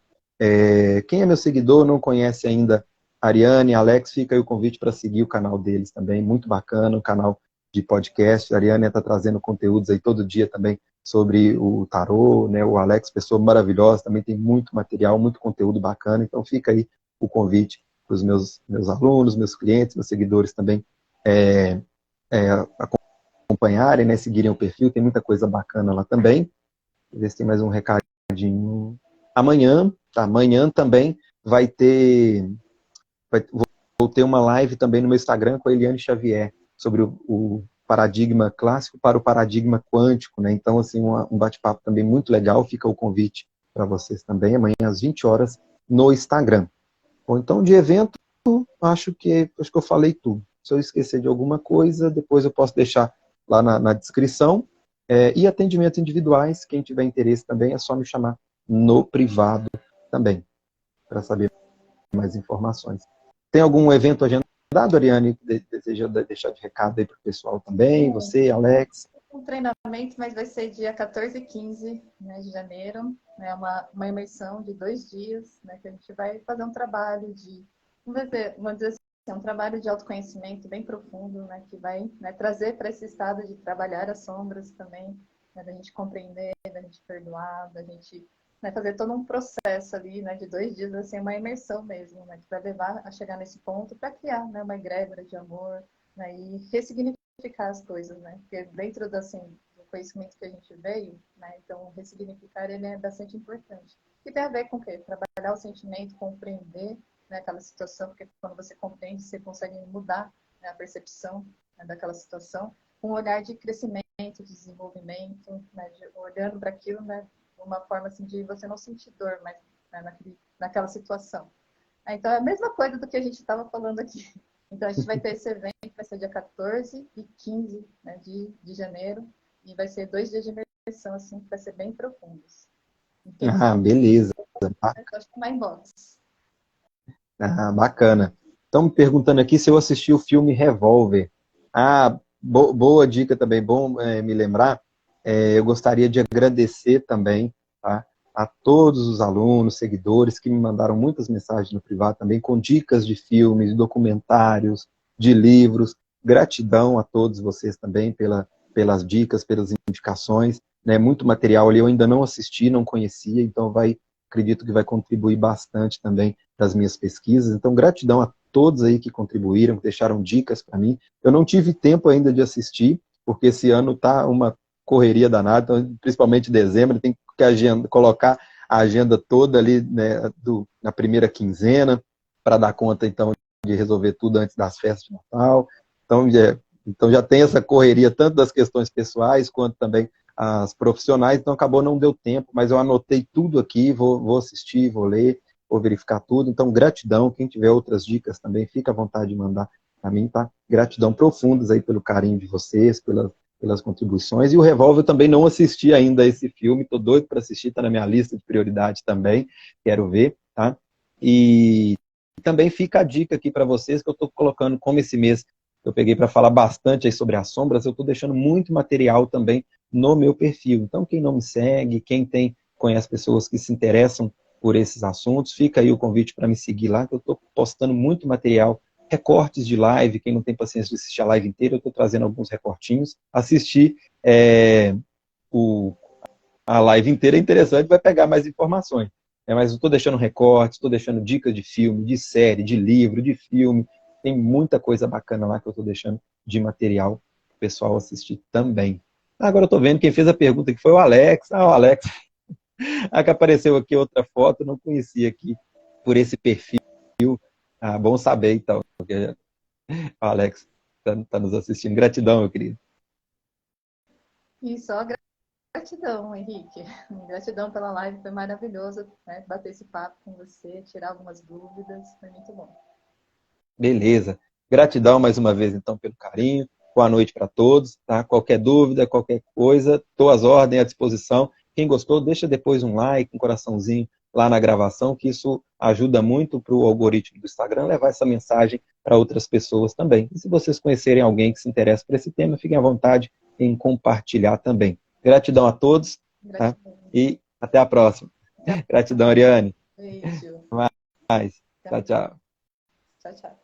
Quem é meu seguidor, não conhece ainda Ariane, Alex, fica aí o convite para seguir o canal deles também, muito bacana, o canal de podcast. A Ariane está trazendo conteúdos aí todo dia também sobre o tarô, né? O Alex, pessoa maravilhosa, também tem muito material, muito conteúdo bacana, então fica aí o convite para os meus alunos, meus clientes, meus seguidores também acompanharem, né? Seguirem o perfil, tem muita coisa bacana lá também. Deixa eu ver se tem mais um recadinho. Amanhã, tá? Amanhã também vai ter... Vou ter uma live também no meu Instagram com a Eliane Xavier, sobre o paradigma clássico para o paradigma quântico, né? Então, assim, um bate-papo também muito legal, fica o convite para vocês também, amanhã às 20 horas, no Instagram. Ou então, de evento, acho que eu falei tudo. Se eu esquecer de alguma coisa, depois eu posso deixar lá na descrição. E atendimentos individuais, quem tiver interesse também, é só me chamar no privado também, para saber mais informações. Tem algum evento agendado, Ariane? Deseja deixar de recado aí para o pessoal também? Você, Alex? Um treinamento, mas vai ser dia 14 e 15, né, de janeiro. É uma imersão de 2 dias, né, que a gente vai fazer um trabalho vamos dizer assim, um trabalho de autoconhecimento bem profundo, né, que vai, né, trazer para esse estado de trabalhar as sombras também, né, da gente compreender, da gente perdoar, da gente, né, fazer todo um processo ali, né, de 2 dias, assim, uma imersão mesmo, né, que vai levar a chegar nesse ponto para criar, né, uma egrégora de amor, né, e ressignificar as coisas, né, porque dentro assim, do conhecimento que a gente veio, né, então ressignificar ele é bastante importante. E tem a ver com o quê? Trabalhar o sentimento, compreender, né, aquela situação, porque quando você compreende, você consegue mudar, né, a percepção, né, daquela situação, com um olhar de crescimento, de desenvolvimento, né, olhando para aquilo, né, de uma forma assim, de você não sentir dor, mas, né, naquela situação. Então é a mesma coisa do que a gente estava falando aqui. Então a gente vai ter esse evento, vai ser dia 14 e 15, né, de janeiro, e vai ser 2 dias de imersão, assim, que vai ser bem profundos. Beleza. Pode tomar inbox. Bacana. Estão me perguntando aqui se eu assisti o filme Revolver. Boa dica também, bom me lembrar. Eu gostaria de agradecer também, tá, a todos os alunos, seguidores que me mandaram muitas mensagens no privado também, com dicas de filmes, de documentários, de livros. Gratidão a todos vocês também pelas dicas, pelas indicações, né? Muito material ali eu ainda não assisti, não conhecia, então acredito que vai contribuir bastante também para as minhas pesquisas. Então, gratidão a todos aí que contribuíram, que deixaram dicas para mim. Eu não tive tempo ainda de assistir, porque esse ano tá uma correria danada, então, principalmente em dezembro, tem que colocar a agenda toda ali, né, na primeira quinzena, para dar conta, então, de resolver tudo antes das festas de Natal. Então já tem essa correria, tanto das questões pessoais, quanto também as profissionais, então acabou não deu tempo, mas eu anotei tudo aqui, vou assistir, vou ler, vou verificar tudo. Então, gratidão. Quem tiver outras dicas também, fica à vontade de mandar para mim, tá? Gratidão profundas aí pelo carinho de vocês, pelas contribuições. E o Revolve eu também não assisti ainda esse filme, tô doido para assistir, tá na minha lista de prioridade também, quero ver, tá? E também fica a dica aqui para vocês, que eu estou colocando, como esse mês eu peguei para falar bastante aí sobre as sombras, eu estou deixando muito material também no meu perfil. Então, quem não me segue, conhece pessoas que se interessam por esses assuntos, fica aí o convite para me seguir lá, que eu estou postando muito material, recortes de live, quem não tem paciência de assistir a live inteira, eu estou trazendo alguns recortinhos. Assistir a live inteira é interessante, vai pegar mais informações. Mas eu estou deixando recortes, estou deixando dicas de filme, de série, de livro, de filme. Tem muita coisa bacana lá que eu estou deixando de material para o pessoal assistir também. Agora eu estou vendo quem fez a pergunta que foi o Alex. O Alex. Que apareceu aqui outra foto, não conhecia aqui por esse perfil. Bom saber então. Porque o Alex está nos assistindo. Gratidão, meu querido. E só gratidão, Henrique. Gratidão pela live, foi maravilhoso, né? Bater esse papo com você, tirar algumas dúvidas, foi muito bom. Beleza. Gratidão mais uma vez, então, pelo carinho. Boa noite para todos. Tá? Qualquer dúvida, qualquer coisa, estou às ordens, à disposição. Quem gostou, deixa depois um like, um coraçãozinho lá na gravação, que isso ajuda muito para o algoritmo do Instagram levar essa mensagem para outras pessoas também. E se vocês conhecerem alguém que se interessa por esse tema, fiquem à vontade em compartilhar também. Gratidão a todos. Gratidão. Tá? E até a próxima. Gratidão, Ariane. Beijo. Mais. Tchau, tchau. Tchau, tchau.